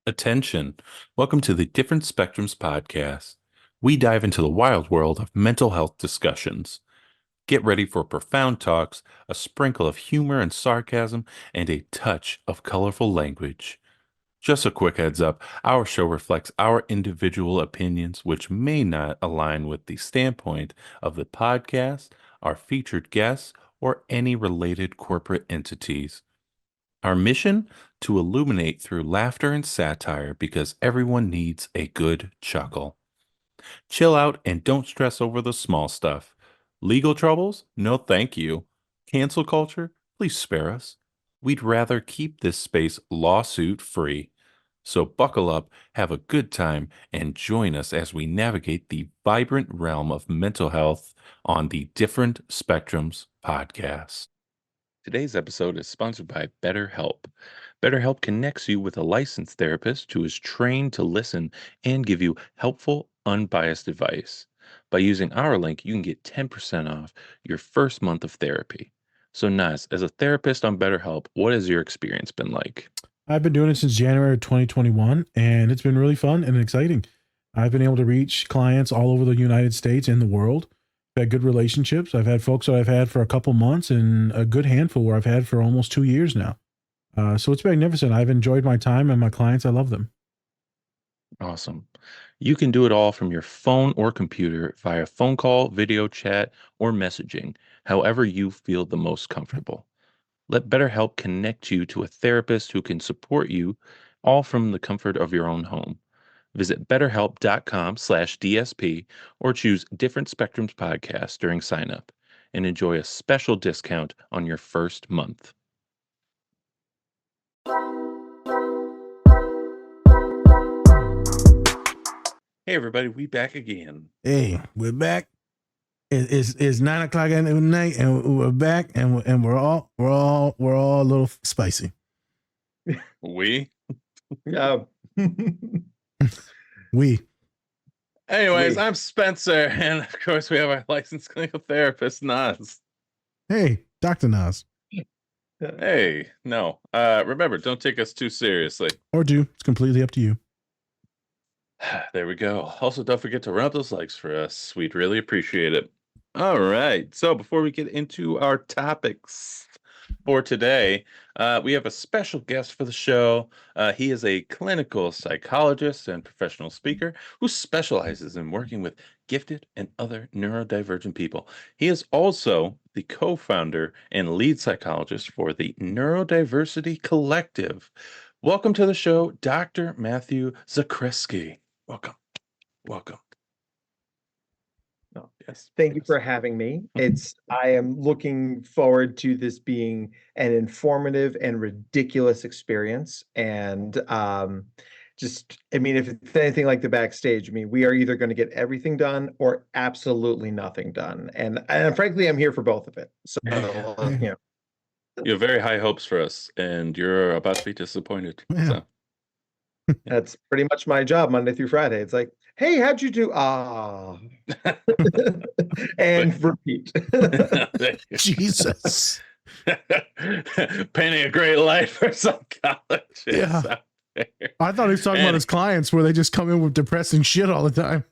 Attention. Welcome to the Different Spectrums podcast. We dive into the wild world of mental health discussions. Get ready for profound talks, a sprinkle of humor and sarcasm, and a touch of colorful language. Just a quick heads up, our show reflects our individual opinions, which may not align with the standpoint of the podcast, our featured guests, or any related corporate entities. Our mission? To illuminate through laughter and satire because everyone needs a good chuckle. Chill out and don't stress over the small stuff. Legal troubles? No, thank you. Cancel culture? Please spare us. We'd rather keep this space lawsuit free. So buckle up, have a good time, and join us as we navigate the vibrant realm of mental health on the Different Spectrums podcast. Today's episode is sponsored by BetterHelp. BetterHelp connects you with a licensed therapist who is trained to listen and give you helpful, unbiased advice. By using our link, you can get 10% off your first month of therapy. So, Naz, as a therapist on BetterHelp, what has your experience been like? I've been doing it since January 2021, and it's been really fun and exciting. I've been able to reach clients all over the United States and the world. I've had good relationships. I've had folks that I've had for a couple months and a good handful where I've had for almost 2 years now. So it's magnificent. I've enjoyed my time and my clients. I love them. Awesome. You can do it all from your phone or computer via phone call, video chat, or messaging, however you feel the most comfortable. Let BetterHelp connect you to a therapist who can support you all from the comfort of your own home. Visit betterhelp.com/DSP or choose Different Spectrums podcast during sign up and enjoy a special discount on your first month. Hey everybody, we back again. Hey, we're back. It's 9 o'clock at night, and we're back, and we're all a little spicy. We? Yeah. We. Anyways, I'm Spencer, and of course we have our licensed clinical therapist, Naz. Hey, Dr. Nas. Hey, no. Remember, don't take us too seriously. Or do. It's completely up to you. There we go. Also, don't forget to run up those likes for us. We'd really appreciate it. All right. So before we get into our topics for today, we have a special guest for the show. He is a clinical psychologist and professional speaker who specializes in working with gifted and other neurodivergent people. He is also the co-founder and lead psychologist for the Neurodiversity Collective. Welcome to the show, Dr. Matthew Zakreski. Welcome. No, yes. Thank you for having me. I am looking forward to this being an informative and ridiculous experience. And if it's anything like the backstage, we are either going to get everything done or absolutely nothing done. And frankly, I'm here for both of it. So, You have very high hopes for us, and you're about to be disappointed. Yeah. So. That's pretty much my job Monday through Friday. It's like, hey, how'd you do? And repeat. Jesus. Painting a great light for psychologists. Yeah. I thought he was talking about his clients where they just come in with depressing shit all the time.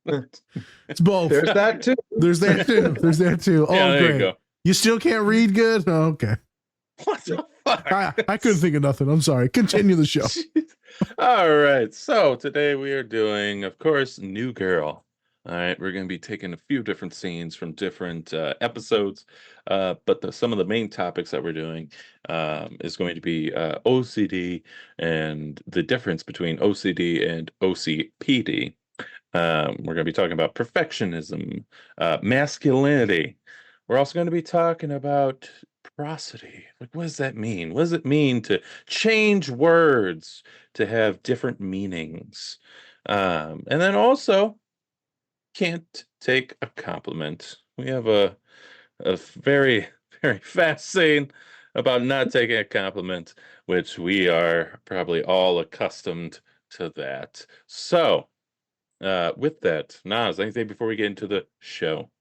It's both. There's that too. There's that too. Oh, yeah, there great. you go. You still can't read good? Oh, okay. What the fuck? I couldn't think of nothing. I'm sorry. Continue the show. All right. So today we are doing, of course, New Girl. All right. We're going to be taking a few different scenes from different episodes. But some of the main topics that we're doing is going to be OCD and the difference between OCD and OCPD. We're going to be talking about perfectionism, masculinity. We're also going to be talking about prosody. Like, what does that mean? What does it mean to change words to have different meanings? And then also, can't take a compliment. We have a very, very fast scene about not taking a compliment, which we are probably all accustomed to that. So, with that, Naz, anything before we get into the show?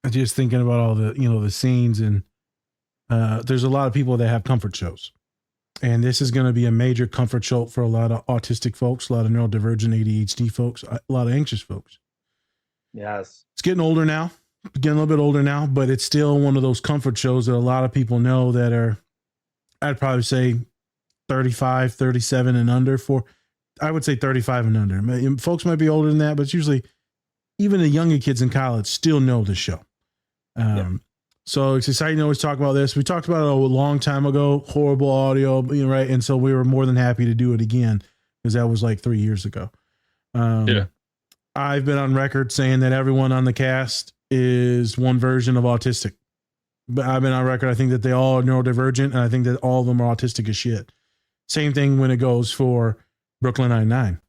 Just thinking about all the, the scenes, and there's a lot of people that have comfort shows. And this is going to be a major comfort jolt for a lot of autistic folks, a lot of neurodivergent ADHD folks, a lot of anxious folks. Yes. It's getting older now, getting a little bit older now, but it's still one of those comfort shows that a lot of people know that are, I'd probably say 35, 37 and under. I would say 35 and under. Folks might be older than that, but it's usually even the younger kids in college still know the show. So it's exciting to always talk about this. We talked about it a long time ago, horrible audio, right? And so we were more than happy to do it again because that was like 3 years ago. I've been on record saying that everyone on the cast is one version of autistic. But I've been on record. I think that they all are neurodivergent, and I think that all of them are autistic as shit. Same thing when it goes for Brooklyn Nine-Nine. I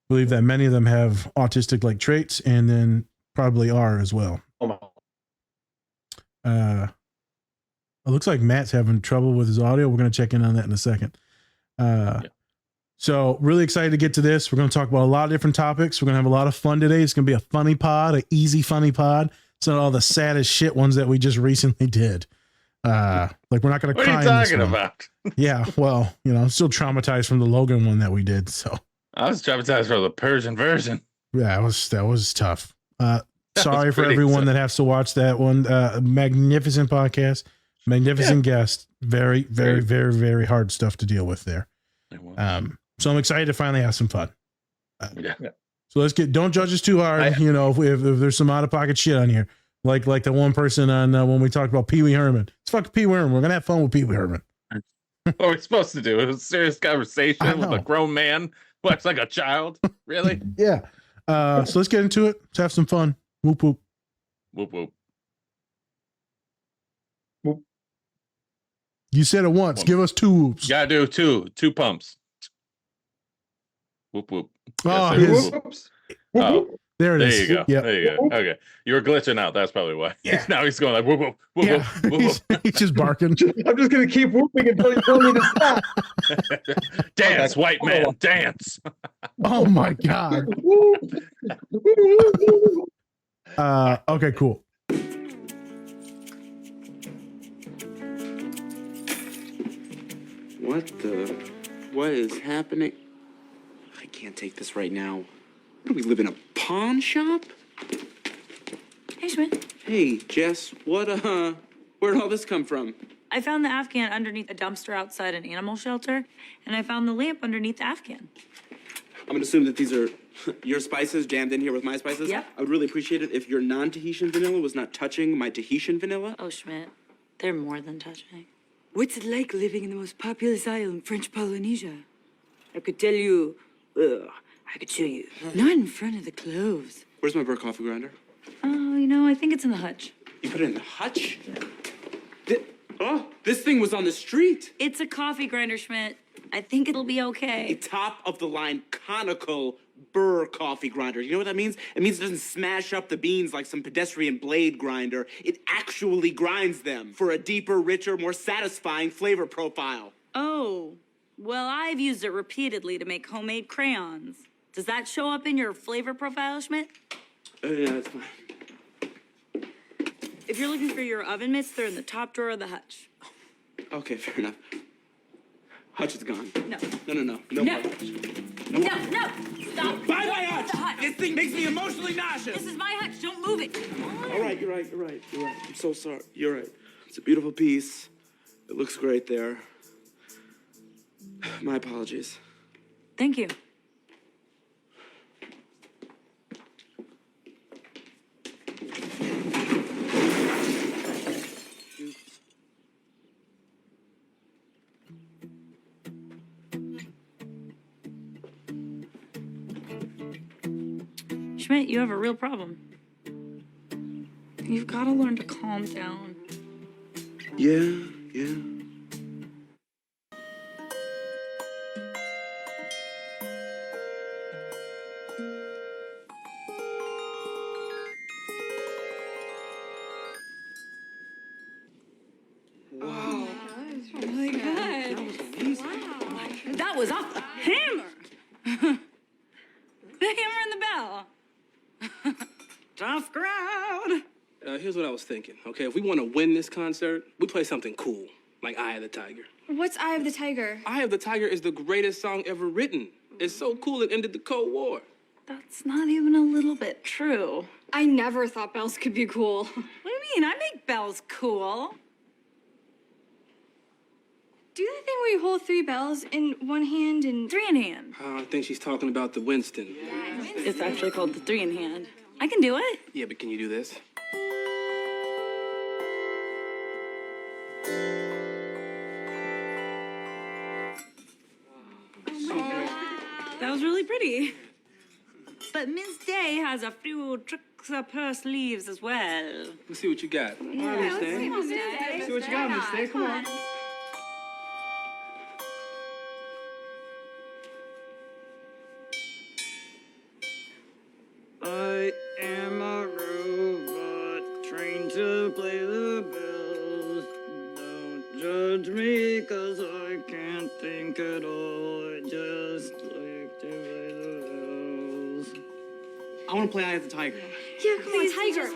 believe that many of them have autistic-like traits and then probably are as well. Oh my. It looks like Matt's having trouble with his audio. We're going to check in on that in a second. So really excited to get to this. We're going to talk about a lot of different topics. We're going to have a lot of fun today. It's going to be a funny pod, an easy funny pod. It's not all the saddest shit ones that we just recently did. Like we're not going to cry. What are you talking about? Yeah, well, I'm still traumatized from the Logan one that we did. So I was traumatized for the Persian version. Yeah, that was tough. Sorry for everyone that has to watch that one. Magnificent podcast, magnificent guest. Very, very, very, very hard stuff to deal with there. So I'm excited to finally have some fun. So don't judge us too hard. If there's some out of pocket shit on here, like the one person on when we talked about Pee Wee Herman. It's fucking Pee Wee Herman. We're gonna have fun with Pee Wee Herman. What are we supposed to do? It was a serious conversation with a grown man. What's like a child? Really? Yeah. So let's get into it. Let's have some fun. Whoop whoop. Whoop whoop. Whoop. You said it once. Whoop. Give us two whoops. Gotta do two pumps. Whoop whoop. Oh, Whoops. There it is. There you go. Yep. There you go. Okay. You were glitching out. That's probably why. Yeah. Now he's going like whoop whoop whoop Yeah. whoop whoop. He's just barking. I'm just gonna keep whooping until you tell me to stop. Dance, white man, dance. Oh my God. Okay, cool. What is happening? I can't take this right now. What do we live in, a pawn shop? Hey, Schmidt. Hey, Jess, where'd all this come from? I found the Afghan underneath a dumpster outside an animal shelter, and I found the lamp underneath the Afghan. I'm gonna assume that these are your spices jammed in here with my spices? Yep. I would really appreciate it if your non-Tahitian vanilla was not touching my Tahitian vanilla. Oh, Schmidt, they're more than touching. What's it like living in the most populous island, French Polynesia? I could tell you, I could show you. Not in front of the cloves. Where's my Burr coffee grinder? Oh, I think it's in the hutch. You put it in the hutch? This thing was on the street. It's a coffee grinder, Schmidt. I think it'll be A okay. top-of-the-line conical Burr coffee grinder. You know what that means? It means it doesn't smash up the beans like some pedestrian blade grinder. It actually grinds them for a deeper, richer, more satisfying flavor profile. Oh, well, I've used it repeatedly to make homemade crayons. Does that show up in your flavor profile, Schmidt? Yeah, that's fine. If you're looking for your oven mitts, they're in the top drawer of the hutch. Okay, fair enough. Hutch is gone. No. No. No. Hutch. No, stop. Buy my Don't hutch! move the hutch. This thing makes me emotionally nauseous! This is my hutch. Don't move it. All right, you're right. I'm so sorry. You're right. It's a beautiful piece. It looks great there. My apologies. Thank you. Schmidt, you have a real problem. You've got to learn to calm down. Yeah. Wow. Oh my God. That was amazing. That was off the hammer. The hammer and the bell. Tough crowd. Here's what I was thinking, okay? If we want to win this concert, we play something cool. like Eye of the Tiger. What's Eye of the Tiger? Eye of the Tiger is the greatest song ever written. It's so cool it ended the Cold War. That's not even a little bit true. I never thought bells could be cool. What do you mean? I make bells cool. Do that thing where you hold 3 bells in one hand and... 3 in hand. I think she's talking about the Winston. It's actually called the 3 in hand. I can do it. Yeah, but can you do this? That was really pretty. But Miss Day has a few tricks up her sleeves as well. Let's see what you got. Yeah, let's see Miss Day. See what you got, Miss Day. Come on. I am a robot trained to play the bells. Don't judge me, cause I can't think at all. I just like to play the bells. I want to play Eye of the Tiger. Yeah, come on, Tiger.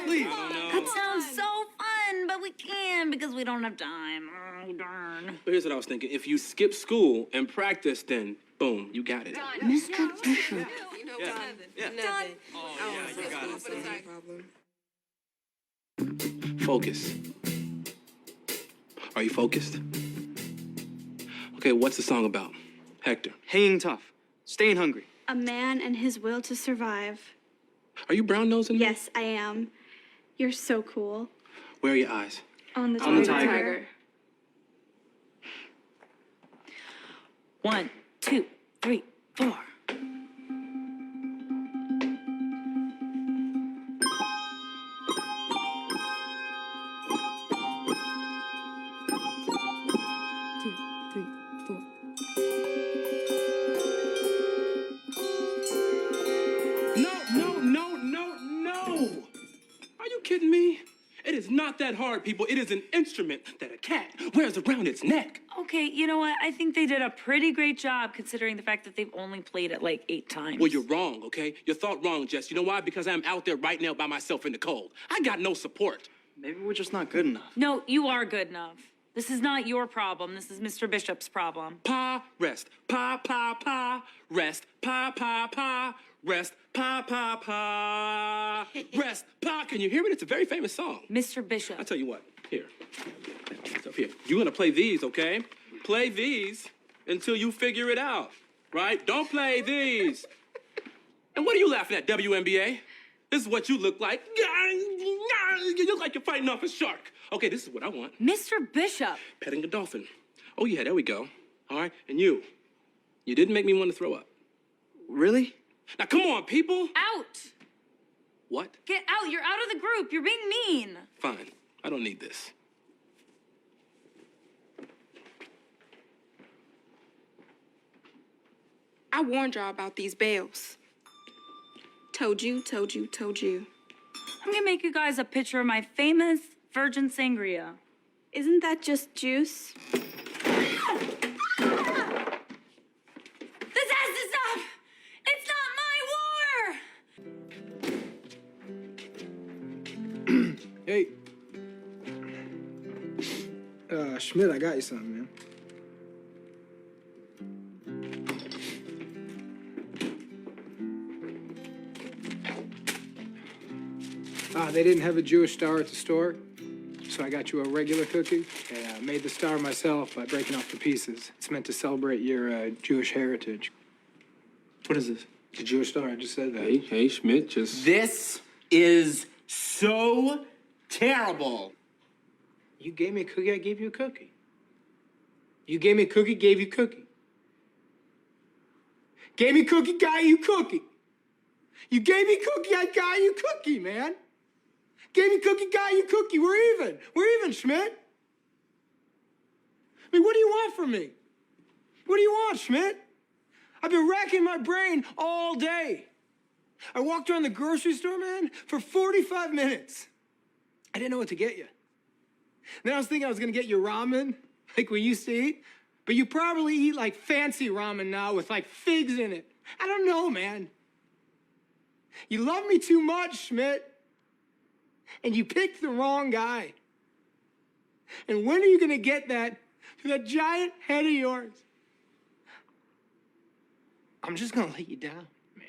Please. That sounds so fun, but we can't because we don't have time. Oh, darn. But here's what I was thinking. If you skip school and practice, then boom, you got it. Mr. Bishop. Focus. Are you focused? Okay, what's the song about? Hector. Hanging tough. Staying hungry. A man and his will to survive. Are you brown-nosing me? Yes, I am. You're so cool. Where are your eyes? On the On the tiger. tiger. 1, 2, 3, 4. No! Are you kidding me? It is not that hard, people. It is an instrument that a cat wears around its neck. Okay, you know what? I think they did a pretty great job considering the fact that they've only played it like 8 times. Well, you're wrong, okay? You thought wrong, Jess. You know why? Because I'm out there right now by myself in the cold. I got no support. Maybe we're just not good enough. No, you are good enough. This is not your problem. This is Mr. Bishop's problem. Pa, rest. Pa, pa, pa. Rest. Pa, pa, pa. Rest. Pa, pa, pa. Rest. Pa. Can you hear it? It's a very famous song. Mr. Bishop. I'll tell you what. Here. It's up here. You're gonna play these, okay? Play these until you figure it out, right? Don't play these. And what are you laughing at, WNBA? This is what you look like. You look like you're fighting off a shark. Okay, this is what I want. Mr. Bishop. Petting a dolphin. Oh, yeah, there we go. All right, and you didn't make me want to throw up. Really? Now, come on, people. Out. What? Get out. You're out of the group. You're being mean. Fine. I don't need this. I warned y'all about these bells. Told you, told you, told you. I'm gonna make you guys a picture of my famous virgin sangria. Isn't that just juice? This has to stop! It's not my war! Hey. Schmidt, I got you something, man. They didn't have a Jewish star at the store, so I got you a regular cookie. I made the star myself by breaking off the pieces. It's meant to celebrate your Jewish heritage. What is this? It's a Jewish star, I just said that. Hey, Schmidt, just... This is so terrible. You gave me a cookie, I gave you a cookie. You gave me a cookie, gave you a cookie. Gave me a cookie, got you a cookie. You gave me a cookie, I got you a cookie, man. Gave me a cookie, got you a cookie. We're even. We're even, Schmidt. I mean, what do you want from me? What do you want, Schmidt? I've been racking my brain all day. I walked around the grocery store, man, for 45 minutes. I didn't know what to get you. Then I was thinking I was gonna get you ramen, like we used to eat, but you probably eat like fancy ramen now with like figs in it. I don't know, man. You love me too much, Schmidt. And you picked the wrong guy. And when are you gonna get that giant head of yours? I'm just gonna let you down, man.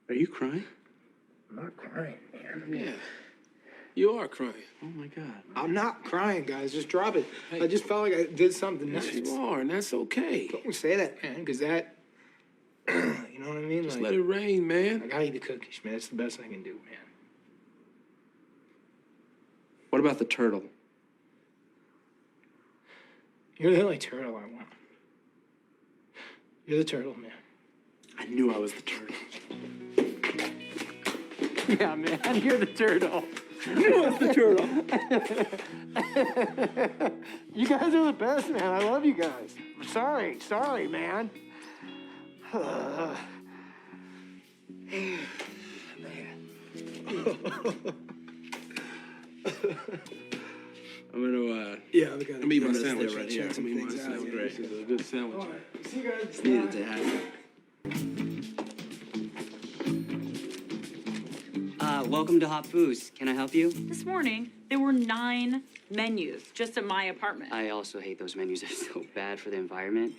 Are you crying? I'm not crying, man. Yeah. You are crying. Oh my God. I'm not crying, guys. Just drop it. Hey. I just felt like I did something Yes, nice. you are, and that's okay. Don't say that, man, because that, you know what I mean? Just like, let it rain, man. I gotta eat the cookies, man. It's the best I can do, man. What about the turtle? You're the only turtle I want. You're the turtle, man. I knew I was the turtle. Yeah, man, you're the turtle. You was the turtle. You guys are the best, man. I love you guys. Sorry, man. I'm gonna I'm gonna eat my sandwich right here. I'm gonna eat my sandwich. This is a good sandwich. All right. See you guys. Just needed to happen. Welcome to Hot Foods. Can I help you? This morning, there were 9 menus just at my apartment. I also hate those menus. They're so bad for the environment.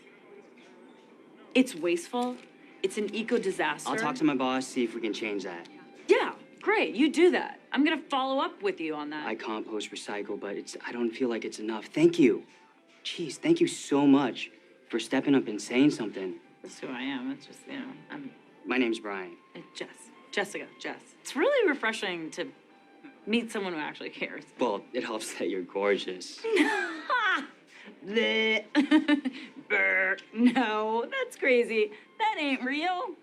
It's wasteful. It's an eco-disaster. I'll talk to my boss, see if we can change that. Yeah, great. You do that. I'm gonna follow up with you on that. I compost, recycle, but I don't feel like it's enough. Thank you. Jeez, thank you so much for stepping up and saying something. That's who I am. It's just, I'm My name's Brian. Jessica. It's really refreshing to meet someone who actually cares. Well, it helps that you're gorgeous. Bleh. Brr. No, that's crazy. That ain't real.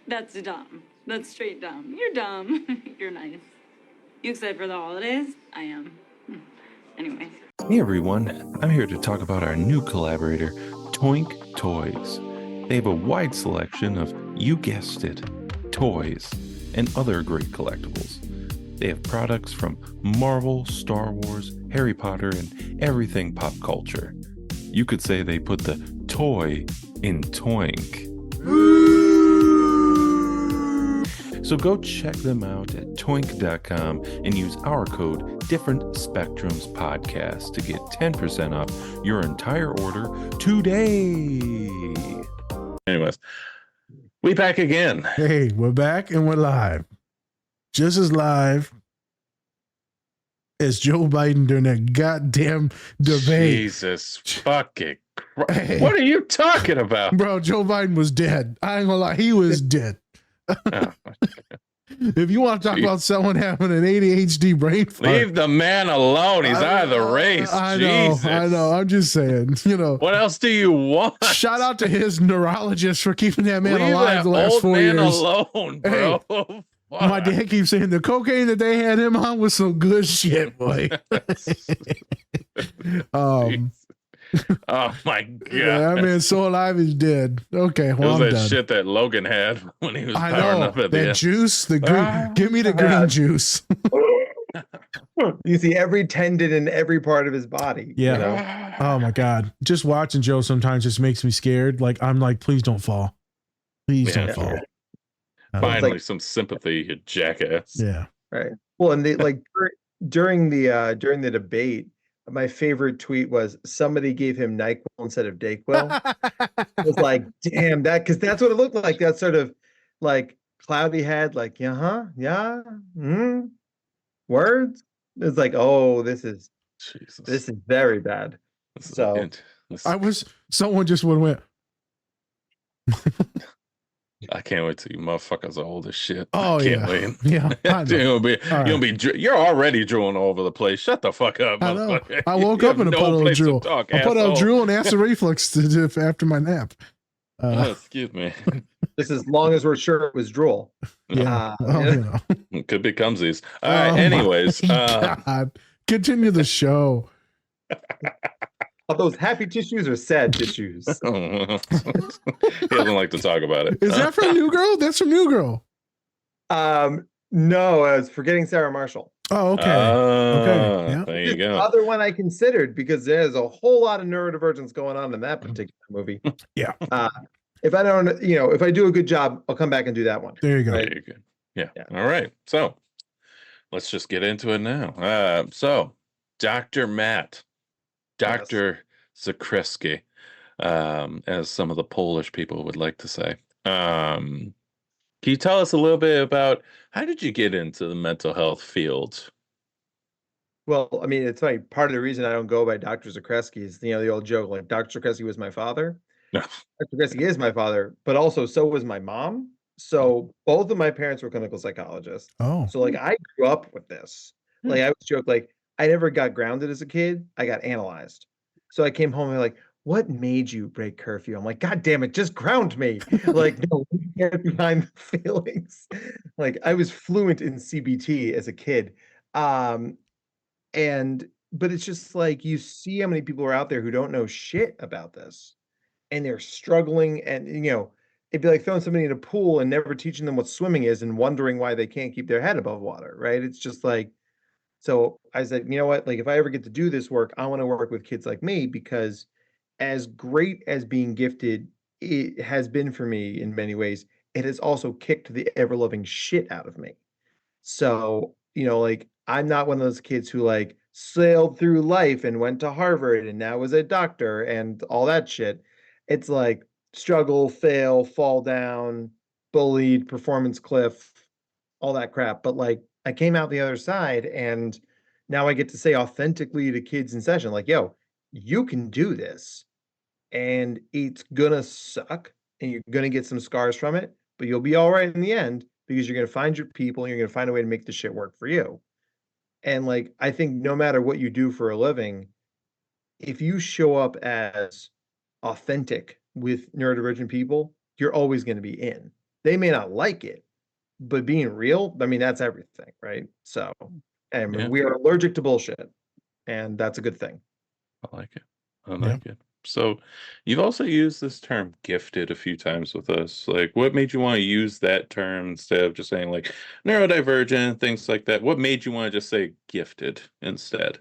That's dumb. That's straight dumb. You're dumb. You're nice. You excited for the holidays? I am. Anyway. Hey everyone, I'm here to talk about our new collaborator, Toink Toys. They have a wide selection of, you guessed it, toys and other great collectibles. They have products from Marvel, Star Wars, Harry Potter, and everything pop culture. You could say they put the toy in Toink. So go check them out at toink.com and use our code Different Spectrums Podcast to get 10% off your entire order today. Anyways, we back again. Hey, we're back and we're live. Just as live as Joe Biden during that goddamn debate. Jesus fucking Christ. Hey. What are you talking about? Bro, Joe Biden was dead. I ain't gonna lie, he was dead. Oh, If you want to talk about someone having an ADHD brain fart, leave the man alone. He's out of the race. I know, Jesus. I know. I'm just saying, What else do you want? Shout out to his neurologist for keeping that man Leave alive that the last old 4 man years. alone, bro. Hey, my dad keeps saying the cocaine that they had him on was some good shit, boy. Oh my god! Yeah, that man's so alive he's dead. Okay, It well, was I'm that done. shit that Logan had when he was I powering know up at the that end. juice, the green. Give me the green juice. You see every tendon in every part of his body. Yeah. You know? Oh my god, just watching Joe sometimes just makes me scared. Like I'm like, please don't fall. Please don't fall. Finally, some sympathy, you jackass. Yeah. Right. Well, and they like during the debate, my favorite tweet was somebody gave him NyQuil instead of DayQuil. It was like, damn, because that's what it looked like. That sort of like cloudy head, like, yeah, words. It's like, oh, this is very bad. Someone just would have went. I can't wait till you motherfuckers are old as shit. Oh, I can't yeah. wait. Yeah, I know. You're already drooling all over the place. Shut the fuck up. I know. motherfucker. I woke You up have in a no puddle of place to drool. talk, I put out asshole. drool and acid reflux after my nap. Excuse me. Just as long as we're sure it was drool. Yeah. It could be cumsies. All right. Anyways, God. Continue the show. Are those happy tissues or sad tissues? he doesn't like to talk about it. Is that from New Girl? That's from New Girl. No, I was forgetting Sarah Marshall. Oh, okay. Okay. Yeah. There you The go. other one I considered because there's a whole lot of neurodivergence going on in that particular movie. Yeah. If I don't, if I do a good job, I'll come back and do that one. There you go. There you go. Yeah. Yeah. All right. So let's just get into it now. So Dr. Matt, Dr. Zakreski, as some of the Polish people would like to say. Can you tell us a little bit about how did you get into the mental health field? Well, I mean, it's funny. Part of the reason I don't go by Dr. Zakreski is, the old joke, like Dr. Zakreski was my father. Dr. Zakreski is my father, but also so was my mom. So both of my parents were clinical psychologists. Oh. So like I grew up with this. Like I always joke, like I never got grounded as a kid. I got analyzed. So I came home and like, what made you break curfew? I'm like, God damn it, just ground me. Like, no, get behind the feelings. Like I was fluent in CBT as a kid. But it's just like you see how many people are out there who don't know shit about this and they're struggling, and it'd be like throwing somebody in a pool and never teaching them what swimming is and wondering why they can't keep their head above water, right? It's just like, so I said, you know what, like if I ever get to do this work, I want to work with kids like me, because as great as being gifted it has been for me in many ways, it has also kicked the ever-loving shit out of me. So, like I'm not one of those kids who like sailed through life and went to Harvard and now is a doctor and all that shit. It's like struggle, fail, fall down, bullied, performance cliff, all that crap. But like I came out the other side, and now I get to say authentically to kids in session, like, yo, you can do this, and it's gonna suck and you're gonna get some scars from it, but you'll be all right in the end, because you're gonna find your people and you're gonna find a way to make the shit work for you. And like I think no matter what you do for a living, if you show up as authentic with neurodivergent people, you're always going to be in. They may not like it, but being real, I mean, that's everything, right? So, and Yeah. we are allergic to bullshit, and that's a good thing. I like it. I like it. So you've also used this term gifted a few times with us. Like, what made you want to use that term instead of just saying like neurodivergent, things like that? What made you want to just say gifted instead?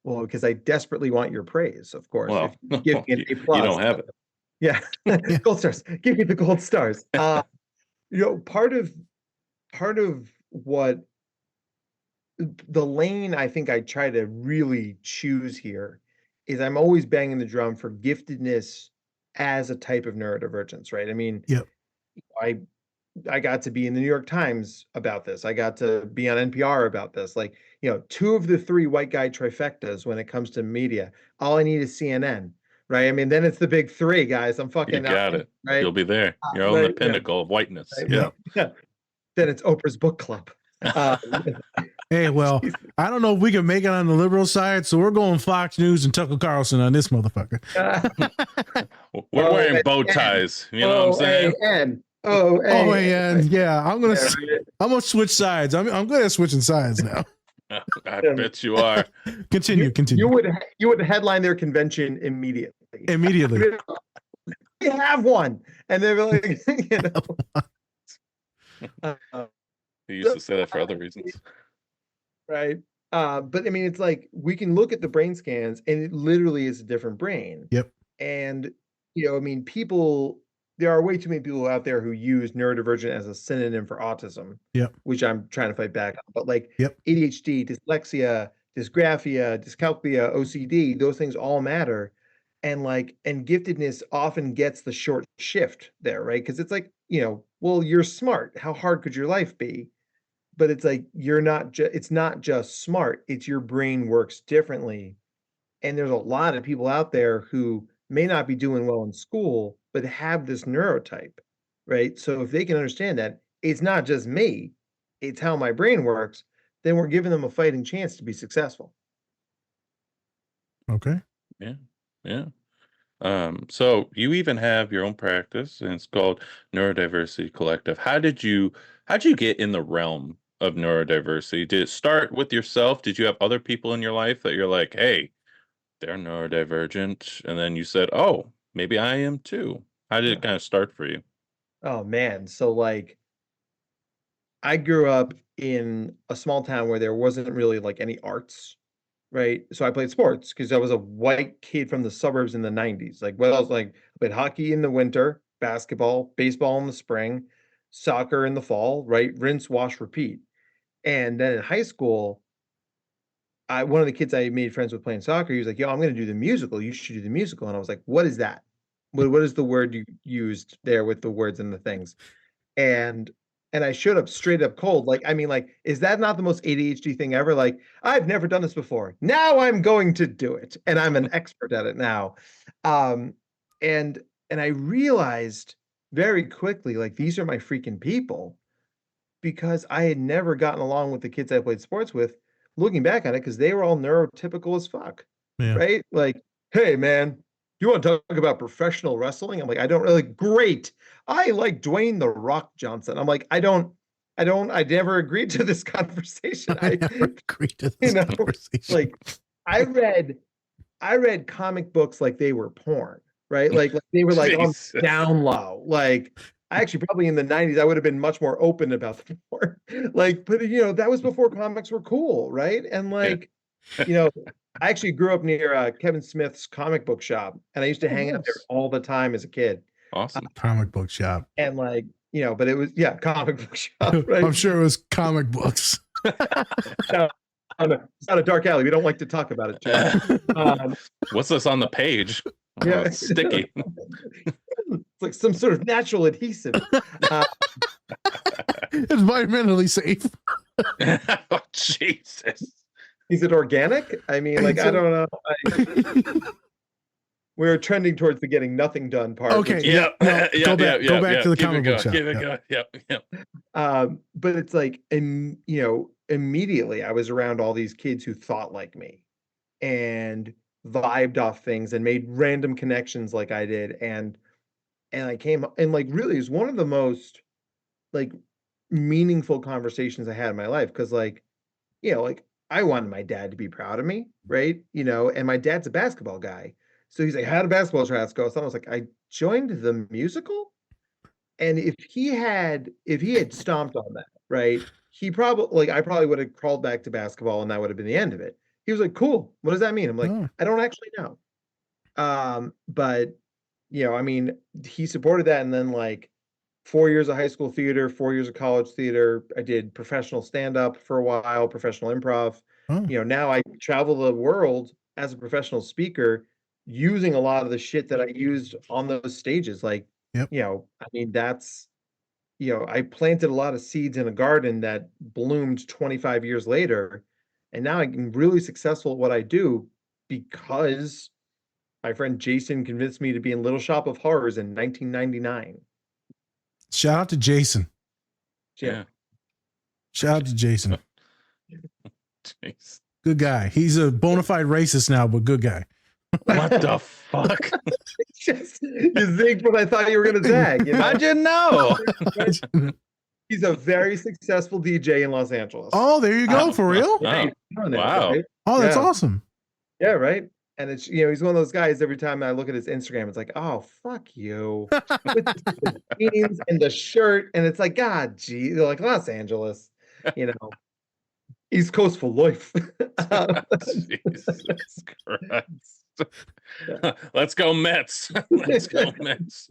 Well, because I desperately want your praise, of course. Well, If you give me an A you plus, don't have it. yeah, gold stars. Give me the gold stars. Part of what the lane I think I try to really choose here is I'm always banging the drum for giftedness as a type of neurodivergence, right? I mean, Yep. I got to be in the New York Times about this. I got to be on NPR about this. Like, two of the three white guy trifectas when it comes to media. All I need is CNN, right? I mean, then it's the big three, guys. I'm fucking You got it. right? You'll be there. You're on right, the pinnacle of whiteness. right, Yeah. yeah. Then it's Oprah's book club. Hey, well, I don't know if we can make it on the liberal side, so we're going Fox News and Tucker Carlson on this motherfucker. We're wearing bow ties. You know what I'm saying? OAN. Yeah, I'm gonna switch sides. I'm good at switching sides now. I bet you are. Continue. You would headline their convention immediately. We have one, and they're like, He used to say that for other reasons. right? But I mean, it's like we can look at the brain scans, and it literally is a different brain. Yep. And I mean, there are way too many people out there who use neurodivergent as a synonym for autism. Yep. Which I'm trying to fight back on. But like Yep. ADHD, dyslexia, dysgraphia, dyscalculia, OCD, those things all matter. And giftedness often gets the short shift there, right? Because it's like, well, you're smart. How hard could your life be? But it's like it's not just smart, it's your brain works differently. And there's a lot of people out there who may not be doing well in school, but have this neurotype, right? So if they can understand that it's not just me, it's how my brain works, then we're giving them a fighting chance to be successful. Okay. Yeah. So you even have your own practice, and it's called Neurodiversity Collective. How did you get in the realm of neurodiversity? Did it start with yourself? Did you have other people in your life that you're like, hey, they're neurodivergent, and then you said, oh, maybe I am too? How did it kind of start for you? Oh man, so I grew up in a small town where there wasn't really any arts, right? So I played sports because I was a white kid from the suburbs in the 90s. I played hockey in the winter, basketball, baseball in the spring. soccer in the fall, right? Rinse, wash, repeat. And then in high school, one of the kids I made friends with playing soccer, he was like, "Yo, I'm going to do the musical. You should do the musical." And I was like, "What is that? What is the word you used there with the words and the things?" And I showed up straight up cold. Like, I mean, like, is that not the most ADHD thing ever? Like, I've never done this before. Now I'm going to do it, and I'm an expert at it now. Um, and I realized very quickly, like, these are my freaking people, because I had never gotten along with the kids I played sports with. Looking back on it, because they were all neurotypical as fuck, Yeah. right? Like, "Hey, man, you want to talk about professional wrestling?" I'm like, "I don't really." "Great. I like Dwayne The Rock Johnson." I'm like, I never agreed to this conversation. I never agreed to this conversation. Like, I read comic books like they were porn, right? Like they were like on Jesus. down low. Like, I actually probably in the 90s, I would have been much more open about the porn. Like, but that was before comics were cool, right? And like, I actually grew up near Kevin Smith's comic book shop, and I used to hang out there all the time as a kid. Awesome. Comic book shop. And like, but it was comic book shop, right? I'm sure it was comic books. It's not a dark alley. We don't like to talk about it, Jim. What's this on the page? Yeah. It's sticky. It's like some sort of natural adhesive. It's environmentally safe. Oh, Jesus. Is it organic? I mean, like, I don't know. We're trending towards the getting nothing done part. Okay. Go back to the comic book shop. Give it go. Yep. But it's like, immediately I was around all these kids who thought like me and vibed off things and made random connections like I did. And I came, and like, really, it was one of the most like meaningful conversations I had in my life. Because like, like, I wanted my dad to be proud of me, right? And my dad's a basketball guy. So he's like, "How do basketball tryouts go?" So I was like, "I joined the musical." And if he had stomped on that, right? I probably would have crawled back to basketball, and that would have been the end of it. He was like, "Cool. What does that mean?" I'm like, "I don't actually know." But I mean, he supported that, and then like 4 years of high school theater, 4 years of college theater. I did professional stand-up for a while, professional improv. Now I travel the world as a professional speaker, using a lot of the shit that I used on those stages. Like, I mean, that's, I planted a lot of seeds in a garden that bloomed 25 years later. And now I'm really successful at what I do because my friend Jason convinced me to be in Little Shop of Horrors in 1999. Shout out to Jason. Yeah. Shout out to Jason. Jeez. Good guy. He's a bona fide racist now, but good guy. What the fuck? You zigged what I thought you were going to zag. I didn't know. He's a very successful DJ in Los Angeles. Oh, there you go. For real? Oh, wow. Right? Oh, that's awesome. Yeah, right. And it's, he's one of those guys, every time I look at his Instagram, it's like, "Oh, fuck you." With the jeans and the shirt. And it's like, God, gee, they're like, Los Angeles, East Coast for life. Jesus Christ. Let's go Mets. Let's go Mets.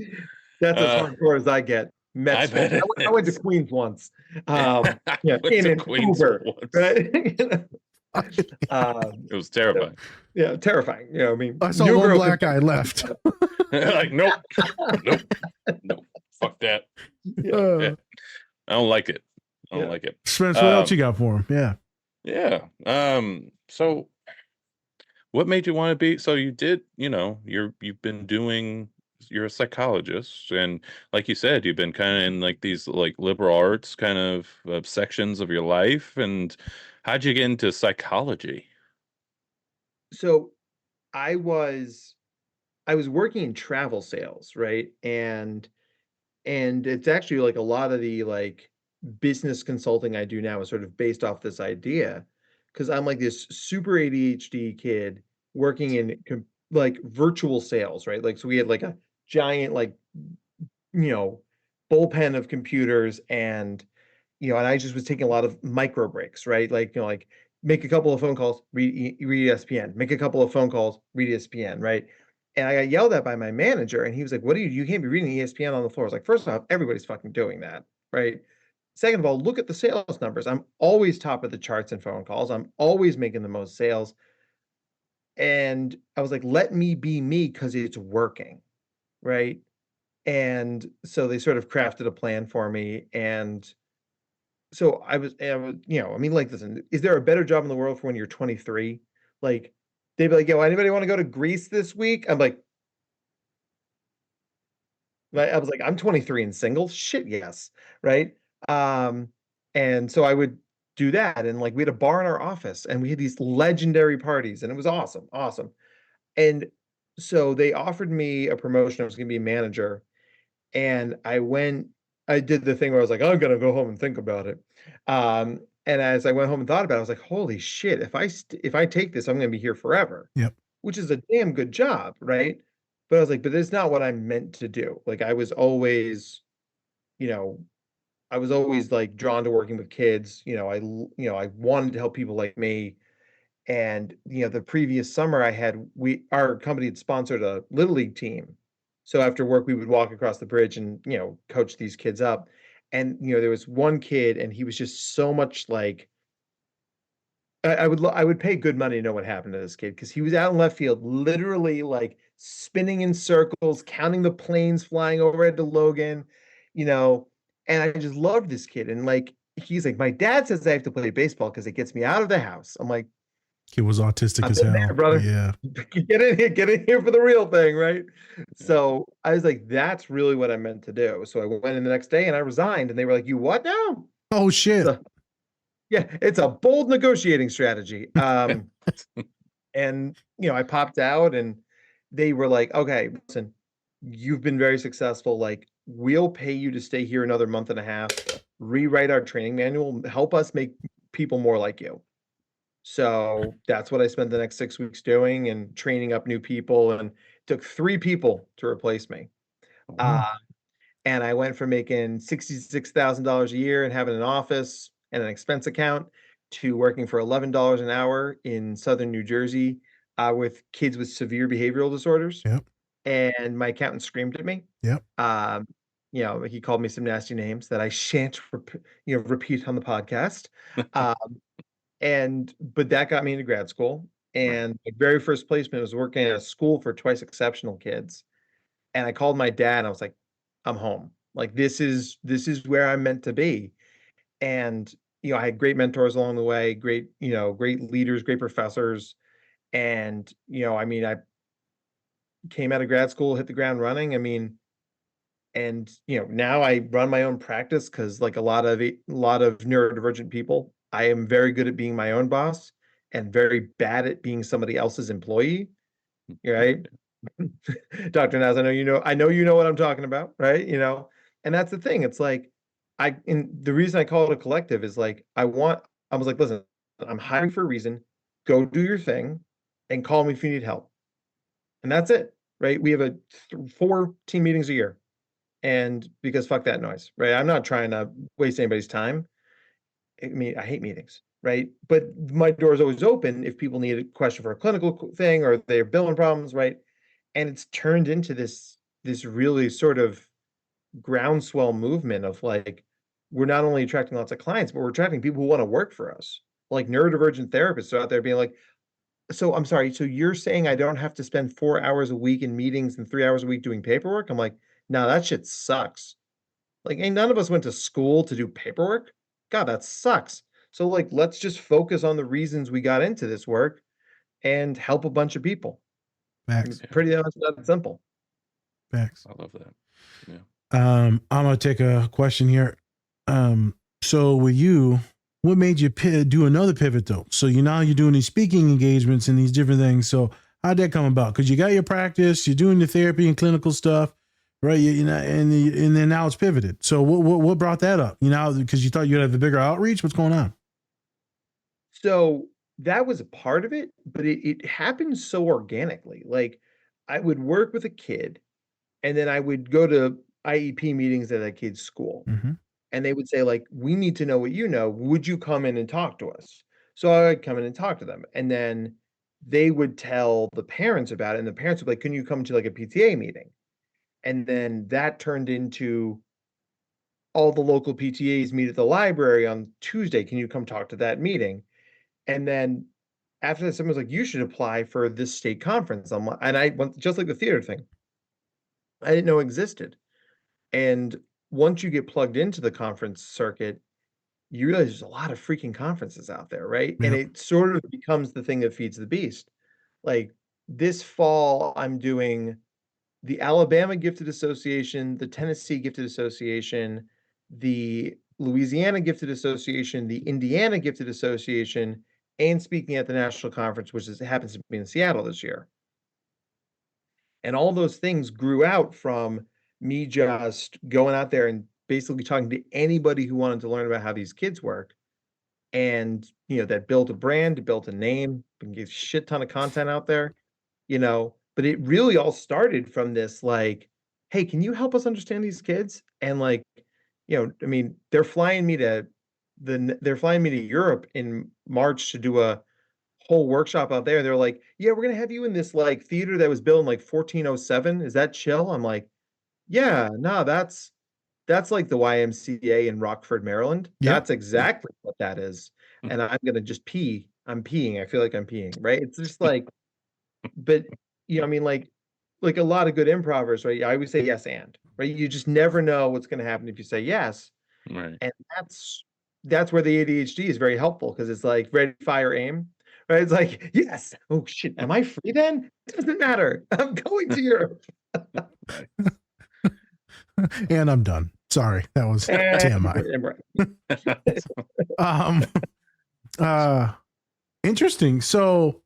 That's as hardcore as I get. Mets. I went to Queens once. In Queens Uber, once. right? It was terrifying. Yeah, terrifying. I mean, I saw one black guy left. Like, nope. Fuck that. Yeah. I don't like it. I don't like it. Spence, what else you got for him? Yeah. Yeah. So what made you want to be, so you did, you've been doing, you're a psychologist, and like you said, you've been kind of in like these like liberal arts kind of sections of your life. And how'd you get into psychology? So I was working in travel sales, right? And it's actually like a lot of the like business consulting I do now is sort of based off this idea, because I'm like this super ADHD kid working in like virtual sales, right? Like, so we had like a giant like bullpen of computers, and and I just was taking a lot of micro breaks, right? Like, like make a couple of phone calls, read ESPN, make a couple of phone calls, read ESPN, right? And I got yelled at by my manager, and he was like, "What do you can't be reading ESPN on the floor." I was like, "First off, everybody's fucking doing that. right? Second of all, look at the sales numbers. I'm always top of the charts in phone calls. I'm always making the most sales. And I was like, let me be me because it's working, right? And so they sort of crafted a plan for me. And so I mean, like, listen, is there a better job in the world for when you're 23? Like, they'd be like, yo, anybody want to go to Greece this week? I'm like, I was like, I'm 23 and single. Shit, yes, right? Um, and so I would do that, and like we had a bar in our office, and we had these legendary parties, and it was awesome, awesome. And so they offered me a promotion. I was going to be a manager, and I did the thing where I was like, I'm gonna go home and think about it. And as I went home and thought about it, I was like, holy shit, if I take this, I'm gonna be here forever, Yep. which is a damn good job, right? But I was like, but it's not what I'm meant to do. Like I was always, you know, I was always like drawn to working with kids. I wanted to help people like me. And, the previous summer our company had sponsored a little league team. So after work, we would walk across the bridge and, coach these kids up. And, there was one kid and he was just so much like, I would pay good money to know what happened to this kid because he was out in left field, literally like spinning in circles, counting the planes flying overhead to Logan, you know, and I just loved this kid. And like, he's like, my dad says I have to play baseball because it gets me out of the house. I'm like, He was autistic I'm as in hell. there, brother. Yeah. Get in here for the real thing, right? So I was like, that's really what I meant to do. So I went in the next day and I resigned, and they were like, "You what now?" Oh shit. So yeah, it's a bold negotiating strategy. And I popped out, and they were like, "Okay, listen, you've been very successful. Like, we'll pay you to stay here another month and a half, rewrite our training manual, help us make people more like you." So that's what I spent the next 6 weeks doing and training up new people, and took 3 people to replace me. Uh, and I went from making $66,000 a year and having an office and an expense account to working for $11 an hour in Southern New Jersey, with kids with severe behavioral disorders. Yep. And my accountant screamed at me. Yep. He called me some nasty names that I shan't repeat on the podcast. Uh, but that got me into grad school. And my very first placement was working at a school for twice exceptional kids. And I called my dad and I was like, I'm home. Like this is where I'm meant to be. And I had great mentors along the way, great leaders, great professors. And I came out of grad school, hit the ground running. I mean, and now I run my own practice because like a lot of neurodivergent people, I am very good at being my own boss and very bad at being somebody else's employee, right? Dr. Naz, I know what I'm talking about, right? And that's the thing. It's like and the reason I call it a collective is like I was like, listen, I'm hiring for a reason. Go do your thing and call me if you need help. And that's it, right? We have 4 team meetings a year. And because fuck that noise, right? I'm not trying to waste anybody's time. I mean, I hate meetings, right? But my door is always open if people need a question for a clinical thing or they're billing problems, right? And it's turned into this really sort of groundswell movement of like, we're not only attracting lots of clients, but we're attracting people who want to work for us. Like neurodivergent therapists are out there being like, so I'm sorry, so you're saying I don't have to spend 4 hours a week in meetings and 3 hours a week doing paperwork? I'm like, no, that shit sucks. Like, ain't none of us went to school to do paperwork. God, that sucks. So like, let's just focus on the reasons we got into this work and help a bunch of people. Facts. It's pretty much that simple. Facts. I love that. Yeah. I'm gonna take a question here. So with you, what made you do another pivot though? So you're doing these speaking engagements and these different things. So how'd that come about? Because you got your practice, you're doing the therapy and clinical stuff, right? And then now it's pivoted. So what brought that up? Because you thought you'd have a bigger outreach. What's going on? So that was a part of it, but it happened so organically. Like I would work with a kid, and then I would go to IEP meetings at that kid's school. Mm-hmm. And they would say, like, we need to know what you know. Would you come in and talk to us? So I would come in and talk to them. And then they would tell the parents about it. And the parents would be like, can you come to like a PTA meeting? And then that turned into all the local PTAs meet at the library on Tuesday. Can you come talk to that meeting? And then after that, someone was like, you should apply for this state conference. And I went just like the theater thing. I didn't know existed. And once you get plugged into the conference circuit, you realize there's a lot of freaking conferences out there, right? And Yep. it sort of becomes the thing that feeds the beast. Like this fall, I'm doing the Alabama Gifted Association, the Tennessee Gifted Association, the Louisiana Gifted Association, the Indiana Gifted Association, and speaking at the national conference, which happens to be in Seattle this year. And all those things grew out from me just going out there and basically talking to anybody who wanted to learn about how these kids work. And, that built a brand, built a name, and gave a shit ton of content out there, but it really all started from this, like, hey, can you help us understand these kids? And like, I mean, they're flying me to Europe in March to do a whole workshop out there. They're like, yeah, we're gonna have you in this like theater that was built in like 1407. Is that chill? I'm like, yeah, no, that's like the YMCA in Rockford, Maryland. Yep. That's exactly what that is. And I'm gonna just pee. I'm peeing. I feel like I'm peeing, right? It's just like, but I mean, like a lot of good improvers, right? I always say yes and, right? You just never know what's gonna happen if you say yes. Right. And that's where the ADHD is very helpful because it's like ready, fire, aim. Right? It's like, yes. Oh shit. Am I free then? It doesn't matter. I'm going to Europe. And I'm done. Sorry. That was TMI. Interesting. So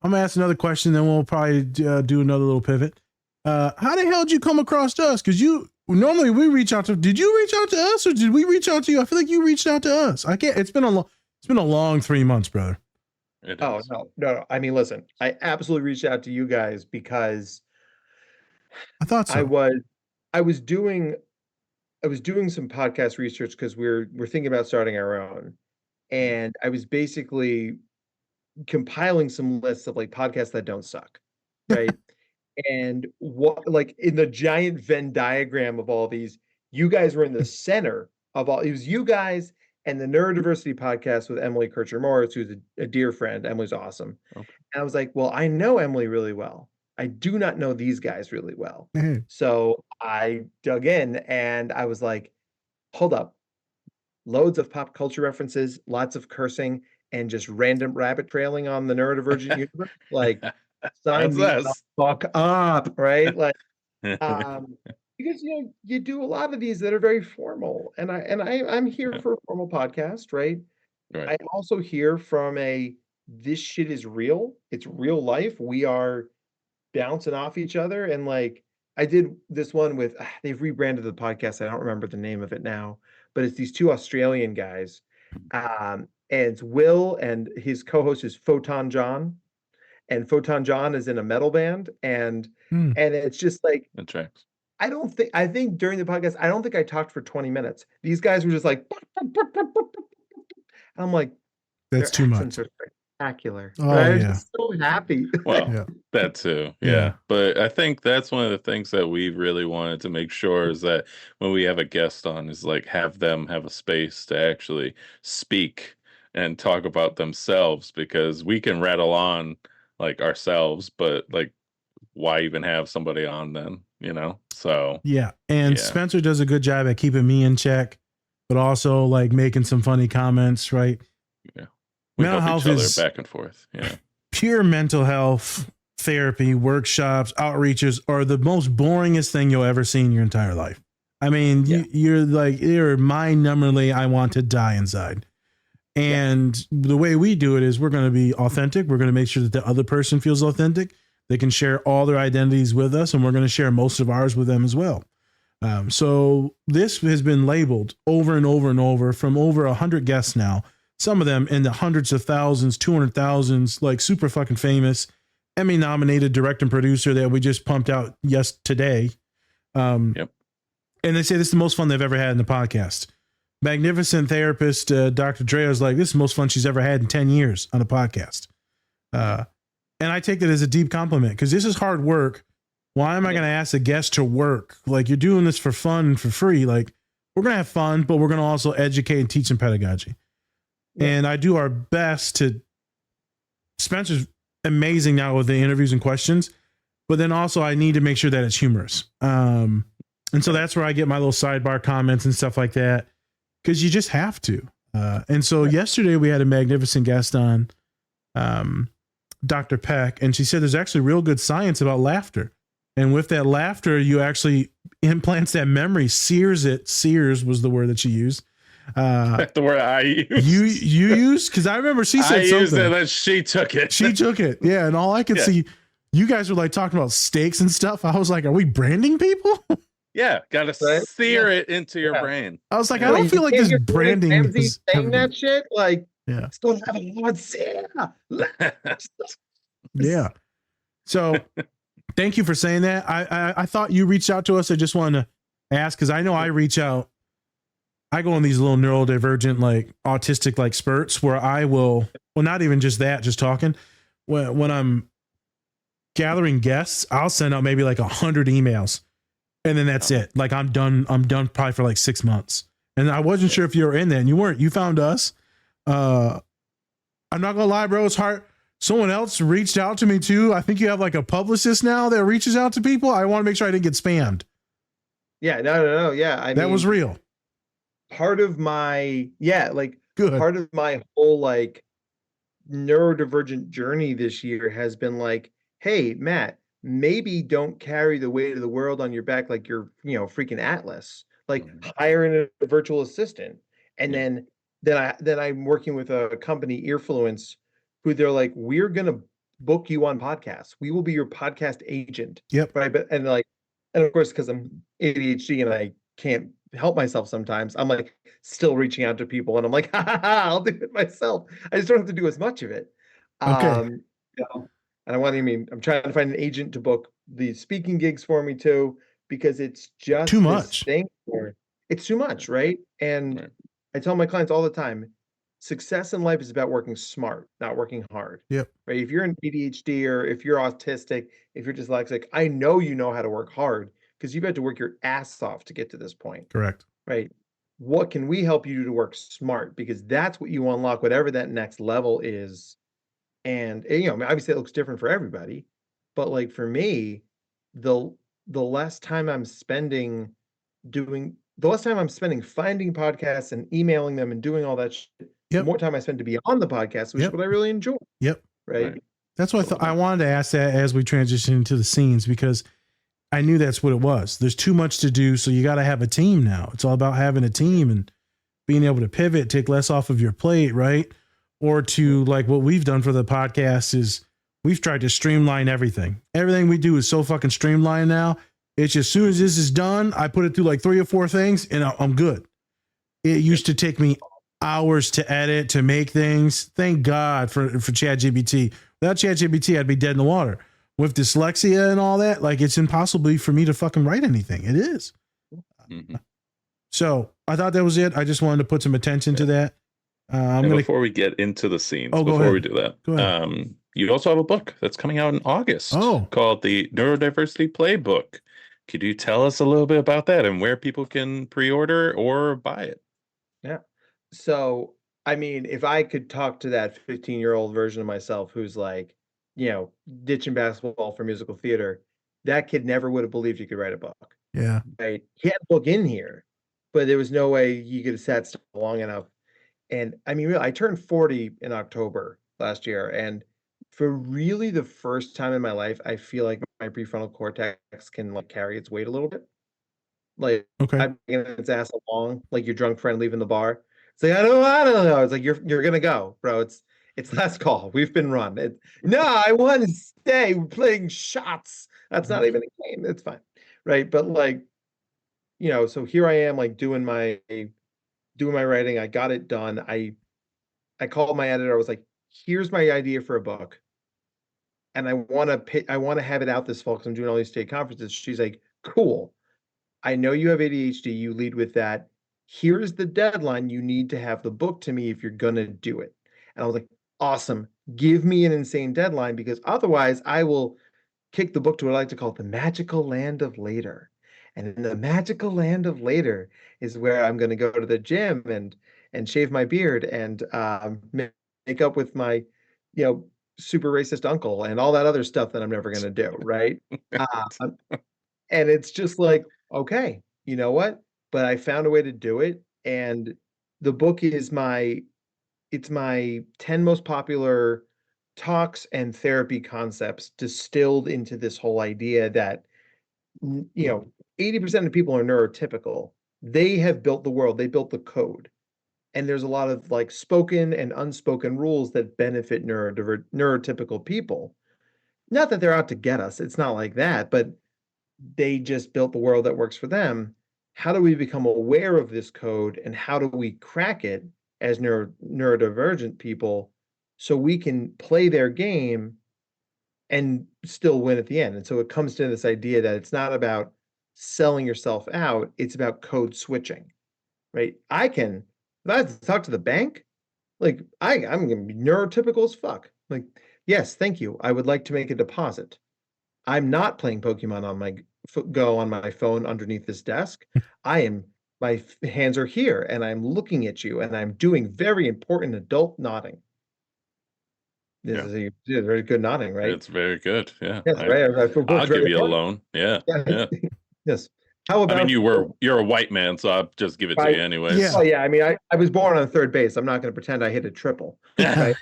I'm gonna ask another question, then we'll probably do another little pivot. How the hell did you come across us? Because normally we reach out to. Did you reach out to us, or did we reach out to you? I feel like you reached out to us. I can't. It's been a long 3 months, brother. Oh no. I mean, listen. I absolutely reached out to you guys because I thought so. I was doing some podcast research because we're thinking about starting our own, and I was basically compiling some lists of like podcasts that don't suck, right? And what, like, in the giant Venn diagram of all these, you guys were in the center of all. It was you guys and the Neurodiversity podcast with Emily Kircher-Morris, who's a dear friend. Emily's awesome. Okay. And I was like, well, I know Emily really well. I do not know these guys really well. So I dug in and I was like, hold up. Loads of pop culture references, lots of cursing, and just random rabbit trailing on the neurodivergent universe. Like, sign me the fuck up, right? Like, because you do a lot of these that are very formal, and I'm here for a formal podcast, right? Right. I'm also here from this shit is real. It's real life. We are bouncing off each other, and like I did this one with they've rebranded the podcast. I don't remember the name of it now, but it's these two Australian guys. And it's Will and his co-host is Photon John. And Photon John is in a metal band. And it's just like that tracks. I think during the podcast, I don't think I talked for 20 minutes. These guys were just like I'm like, that's too much. Are spectacular. Oh, I'm yeah. just so happy. Well, that too. Yeah. But I think that's one of the things that we really wanted to make sure is that when we have a guest on is like have them have a space to actually speak and talk about themselves, because we can rattle on like ourselves, but like why even have somebody on then, So yeah. And Spencer does a good job at keeping me in check, but also like making some funny comments, right? Yeah. We mental help health each other is back and forth. Yeah. Pure mental health therapy, workshops, outreaches are the most boringest thing you'll ever see in your entire life. I mean, you're mind-numbingly, I want to die inside. And the way we do it is we're going to be authentic. We're going to make sure that the other person feels authentic. They can share all their identities with us, and we're going to share most of ours with them as well. So this has been labeled over and over and over from over 100 guests now. Some of them in the hundreds of thousands, 200,000s, like super fucking famous, Emmy nominated director and producer that we just pumped out today. And they say this is the most fun they've ever had in the podcast. Magnificent therapist, Dr. Drea is like, this is the most fun she's ever had in 10 years on a podcast. And I take that as a deep compliment because this is hard work. Why am I going to ask a guest to work? Like, you're doing this for fun, for free. Like, we're going to have fun, but we're going to also educate and teach some pedagogy. Yeah. And I do our best to, Spencer's amazing now with the interviews and questions, but then also I need to make sure that it's humorous. And so that's where I get my little sidebar comments and stuff like that, because you just have to. And so yesterday we had a magnificent guest on, Dr. Peck, and she said there's actually real good science about laughter. And with that laughter, you actually implants that memory, sears was the word that she used. The word I used. You used? Because I remember she said something. Used it, and she took it. She took it. Yeah. And all I could see, you guys were like talking about steaks and stuff. I was like, are we branding people? Yeah. Got to sear it into your brain. I was like, I don't feel like this branding is saying that shit. Like, yeah. It's going to have a hard sear. Yeah. So thank you for saying that. I thought you reached out to us. I just wanted to ask, because I know I reach out. I go on these little neurodivergent, like autistic like spurts where I will, well, not even just that, just talking. When I'm gathering guests, I'll send out maybe like 100 emails, and then that's it. Like I'm done probably for like 6 months. And I wasn't sure if you were in there, and you weren't. You found us. I'm not gonna lie, bro. It's hard. Someone else reached out to me too. I think you have like a publicist now that reaches out to people. I want to make sure I didn't get spammed. Yeah, no. Yeah, that was real. Part of my, good. Part of my whole like neurodivergent journey this year has been like, hey, Matt, maybe don't carry the weight of the world on your back like you're, freaking Atlas. Like hire a virtual assistant. And then I'm working with a company, Earfluence, who they're like, we're gonna book you on podcasts. We will be your podcast agent. Yep. Right. And of course, because I'm ADHD and I can't help myself sometimes, I'm like still reaching out to people, and I'm like, I'll do it myself. I just don't have to do as much of it. Okay. And I'm trying to find an agent to book the speaking gigs for me too, because it's just too much. It's too much, right? And I tell my clients all the time, success in life is about working smart, not working hard. Yep. Right. If you're an ADHD or if you're autistic, if you're dyslexic, I know you know how to work hard because you've had to work your ass off to get to this point. Correct. Right. What can we help you do to work smart? Because that's what you unlock, whatever that next level is. And obviously it looks different for everybody, but like for me, the less time I'm spending finding podcasts and emailing them and doing all that shit, the more time I spend to be on the podcast, which is what I really enjoy. Yep. Right. That's what I thought. I wanted to ask that as we transition into the scenes, because I knew that's what it was. There's too much to do. So you got to have a team now. It's all about having a team and being able to pivot, take less off of your plate. Right. Or to like what we've done for the podcast is we've tried to streamline everything. Everything we do is so fucking streamlined now. It's just, as soon as this is done, I put it through like 3 or 4 things and I'm good. It used to take me hours to edit, to make things. Thank God for ChatGPT. Without ChatGPT, I'd be dead in the water. With dyslexia and all that, like it's impossible for me to fucking write anything. It is. Mm-hmm. So I thought that was it. I just wanted to put some attention to that. Before we get into the scenes, before we do that, you also have a book that's coming out in August called the Neurodiversity Playbook. Could you tell us a little bit about that and where people can pre-order or buy it? Yeah. So, if I could talk to that 15-year-old version of myself who's like, ditching basketball for musical theater, that kid never would have believed you could write a book. Yeah. Right. He had a book in here, but there was no way you could have sat still long enough. And I turned 40 in October last year. And for really the first time in my life, I feel like my prefrontal cortex can like carry its weight a little bit. Like I'm getting its ass along, like your drunk friend leaving the bar. It's like, I don't know. It's like, you're going to go, bro. It's last call. We've been run. No, I want to stay. We're playing shots. That's not even a game. It's fine. Right. But like, so here I am, like doing my writing. I got it done. I called my editor. I was like, here's my idea for a book. And I want to have it out this fall because I'm doing all these state conferences. She's like, cool. I know you have ADHD. You lead with that. Here's the deadline. You need to have the book to me if you're going to do it. And I was like, awesome. Give me an insane deadline because otherwise I will kick the book to what I like to call the magical land of later. And in the magical land of later is where I'm going to go to the gym and shave my beard and make up with my, super racist uncle and all that other stuff that I'm never going to do, right? Um, and it's just like, okay, you know what? But I found a way to do it, and the book is my 10 most popular talks and therapy concepts distilled into this whole idea that 80% of people are neurotypical. They have built the world, they built the code. And there's a lot of like spoken and unspoken rules that benefit neurotypical people. Not that they're out to get us, it's not like that, but they just built the world that works for them. How do we become aware of this code and how do we crack it as neurodivergent people so we can play their game and still win at the end? And so it comes to this idea that it's not about selling yourself out, it's about code switching, right? If I have to talk to the bank, like I'm gonna be neurotypical as fuck. Like, yes, thank you. I would like to make a deposit. I'm not playing Pokemon on my Go on my phone underneath this desk. My hands are here and I'm looking at you and I'm doing very important adult nodding. This is a very good nodding, right? It's very good. Yeah. Yes, right. I'll give you a loan. Yeah. Yeah. Yes. How about? I mean, you're a white man, so I'll just give it to you anyways. Yeah. Oh yeah. I mean, I was born on third base. I'm not going to pretend I hit a triple. Right?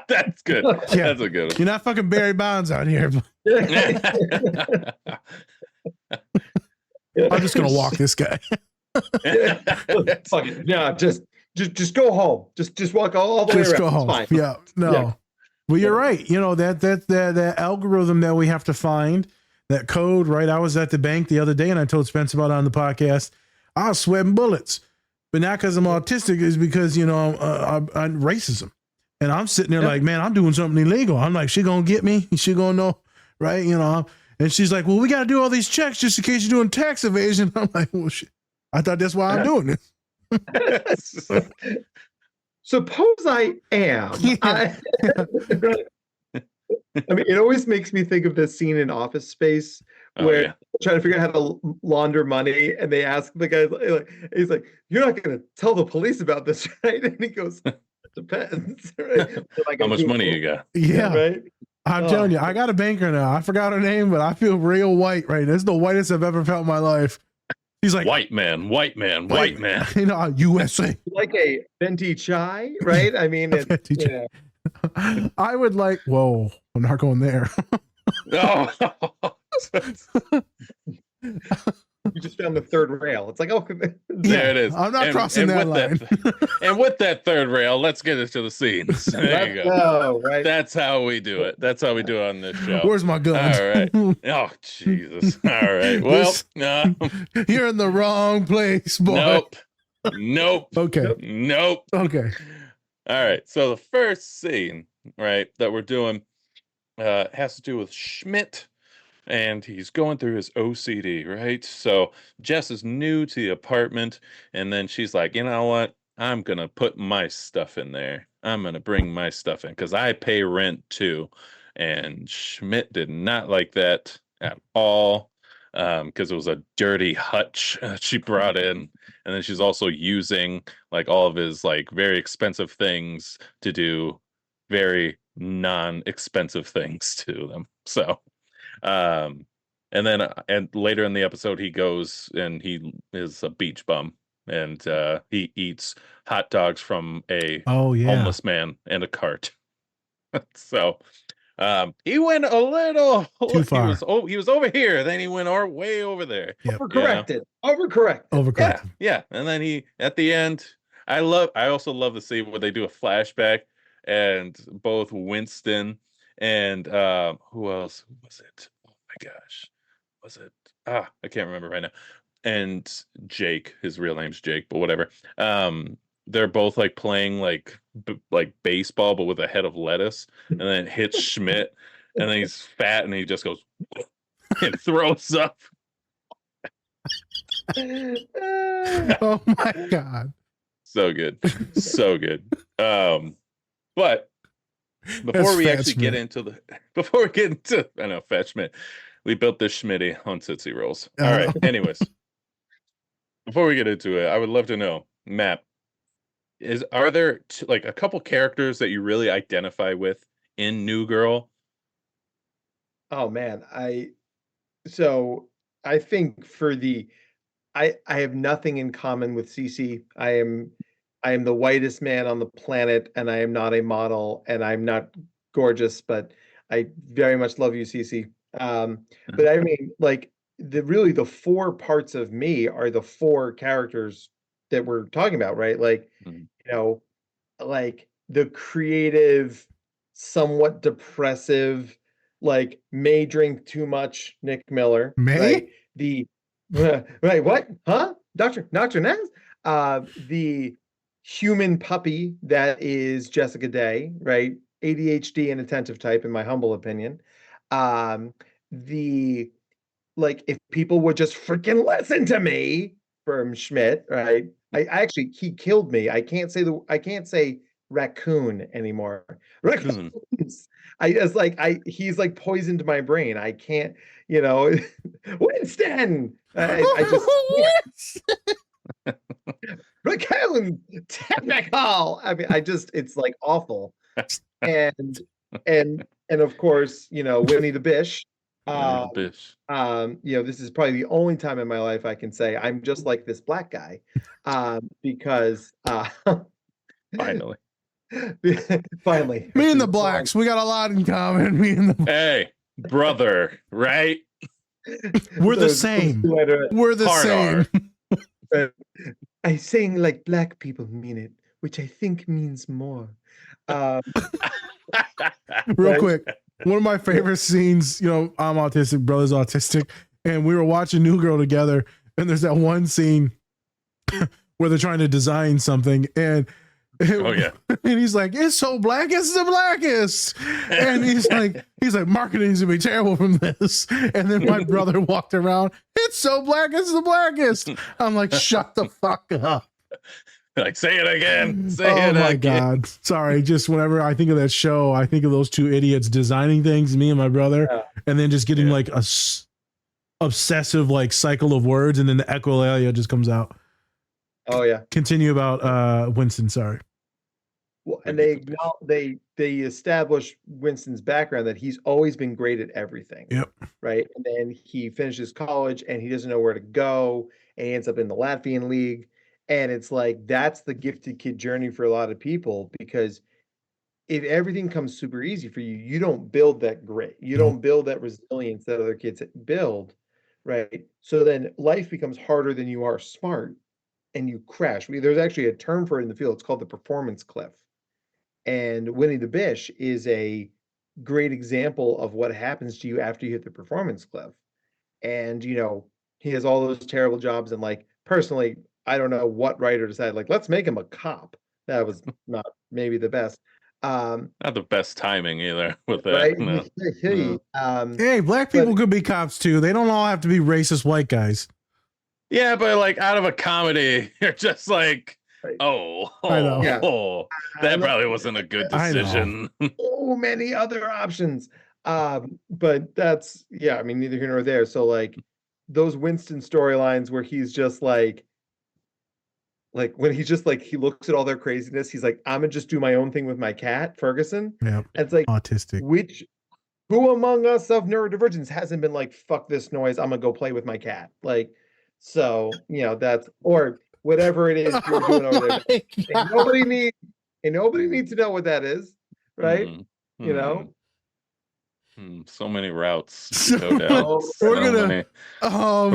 That's good. Yeah. That's a good one. You're not fucking Barry Bonds out here. I'm just gonna walk this guy. Fuck it. Yeah, just go home. Just walk all the way around. Just go home. It's fine. Yeah, no. Yeah. Well, you're right. That algorithm that we have to find, that code, right? I was at the bank the other day and I told Spence about it on the podcast. I was sweating bullets, but not because I'm autistic, is because I'm racism, and I'm sitting there like, man, I'm doing something illegal. I'm like, she gonna get me? She gonna know, right? And she's like, well, we got to do all these checks just in case you're doing tax evasion. I'm like, well, shit. I thought that's why I'm doing this. Suppose I am. Yeah. I mean, it always makes me think of this scene in Office Space where they're trying to figure out how to launder money, and they ask the guy, he's like, "You're not going to tell the police about this, right?" And he goes, "It depends." Right? Like, How much money you got? Yeah. Right. I'm telling you, I got a banker now. I forgot her name, but I feel real white right now. It's the whitest I've ever felt in my life. He's like, white man. USA. Like a venti chai, right? I mean, I would like, whoa, I'm not going there. Oh. You just found the third rail. It's like, oh, there it is. I'm not crossing that line. And with that third rail, let's get into the scenes. There you go. Right. That's how we do it. That's how we do it on this show. Where's my gun? All right. Oh, Jesus. All right. Well, you're in the wrong place, boy. Nope. Okay. Nope. Okay. All right. So the first scene, right, that we're doing has to do with Schmidt. And he's going through his OCD, right? So Jess is new to the apartment, and then she's like, you know what? I'm going to put my stuff in there. I'm going to bring my stuff in because I pay rent too. And Schmidt did not like that at all because it was a dirty hutch she brought in. And then she's also using like all of his like very expensive things to do very non-expensive things to them. So and then later in the episode he goes and he is a beach bum and he eats hot dogs from a homeless man in a cart. So he went a little too far. He was over here, then he went way over there. Yep. Overcorrected. Yeah. And then he at the end, I also love the scene where they do a flashback and both Winston and who else was it? Oh my gosh. Was it? I can't remember right now. And Jake, his real name's Jake, but whatever. They're both like playing like baseball, but with a head of lettuce, and then it hits Schmidt, and then he's fat, and he just goes and throws up. Oh my God. So good. So good. But before we actually get into I know, Fat Schmidt. We built this Schmitty on Tootsie Rolls. All right. Anyways, before we get into it, I would love to know, Matt, are there like a couple characters that you really identify with in New Girl? Oh man, so I think for I have nothing in common with Cece. I am the whitest man on the planet, and I am not a model, and I'm not gorgeous, but I very much love you, Cece. But I mean, like the four parts of me are the four characters that we're talking about, right? Like, Mhm. you know, like the creative, somewhat depressive, like may drink too much Nick Miller, May? right? The right, what? Huh? Dr. Naz? The human puppy that is Jessica Day, right? ADHD and attentive type, in my humble opinion. The like if people would just freaking listen to me from Schmidt, right? I actually he killed me. I can't say raccoon anymore. Raccoon. Raccoons. He's like poisoned my brain. I can't, Winston. I just raccoon typical. I mean, it's like awful. And and of course, Winnie the Bish. Winnie the Bish. This is probably the only time in my life I can say I'm just like this black guy, because Finally. finally, Me and the blacks, we got a lot in common. Me and the Hey, brother, right? we're the same. We're the Hard same. I sing like black people mean it, which I think means more. Real quick, one of my favorite scenes, I'm autistic, brother's autistic, and we were watching New Girl together, and there's that one scene where they're trying to design something, and Oh yeah. and he's like, it's so black, it's the blackest. And he's like, marketing's gonna be terrible from this. And then my brother walked around, it's so black, it's the blackest. I'm like, shut the fuck up. Like, say it again. Say Oh it my again. God. Sorry. Just whenever I think of that show, I think of those two idiots designing things, me and my brother, and then just getting like a obsessive like cycle of words, and then the echolalia just comes out. Oh yeah. Continue about Winston. Sorry. Well, and they establish Winston's background that he's always been great at everything. Yep. Right. And then he finishes college and he doesn't know where to go, and he ends up in the Latvian league. And it's like that's the gifted kid journey for a lot of people, because if everything comes super easy for you, you don't build that grit. You don't build that resilience that other kids build. Right. So then life becomes harder than you are smart, and you crash. There's actually a term for it in the field. It's called the performance cliff. And Winnie the Bish is a great example of what happens to you after you hit the performance cliff. And, he has all those terrible jobs. And like, personally, I don't know what writer decided, like, let's make him a cop. That was not maybe the best. Not the best timing either with that. Right? No. Hey, black people could be cops too. They don't all have to be racist white guys. Yeah, but like out of a comedy, you're just like, Right. I know. That probably wasn't a good decision. So many other options. But that's, I mean, neither here nor there. So like those Winston storylines where he's just like when he's just like, he looks at all their craziness, he's like, I'm gonna just do my own thing with my cat, Ferguson. Yeah. And it's like, autistic. Who among us of neurodivergence hasn't been like, fuck this noise, I'm gonna go play with my cat? Like, so, that's, or whatever it is you're doing over there. And nobody needs to know what that is, right? So many routes to go down.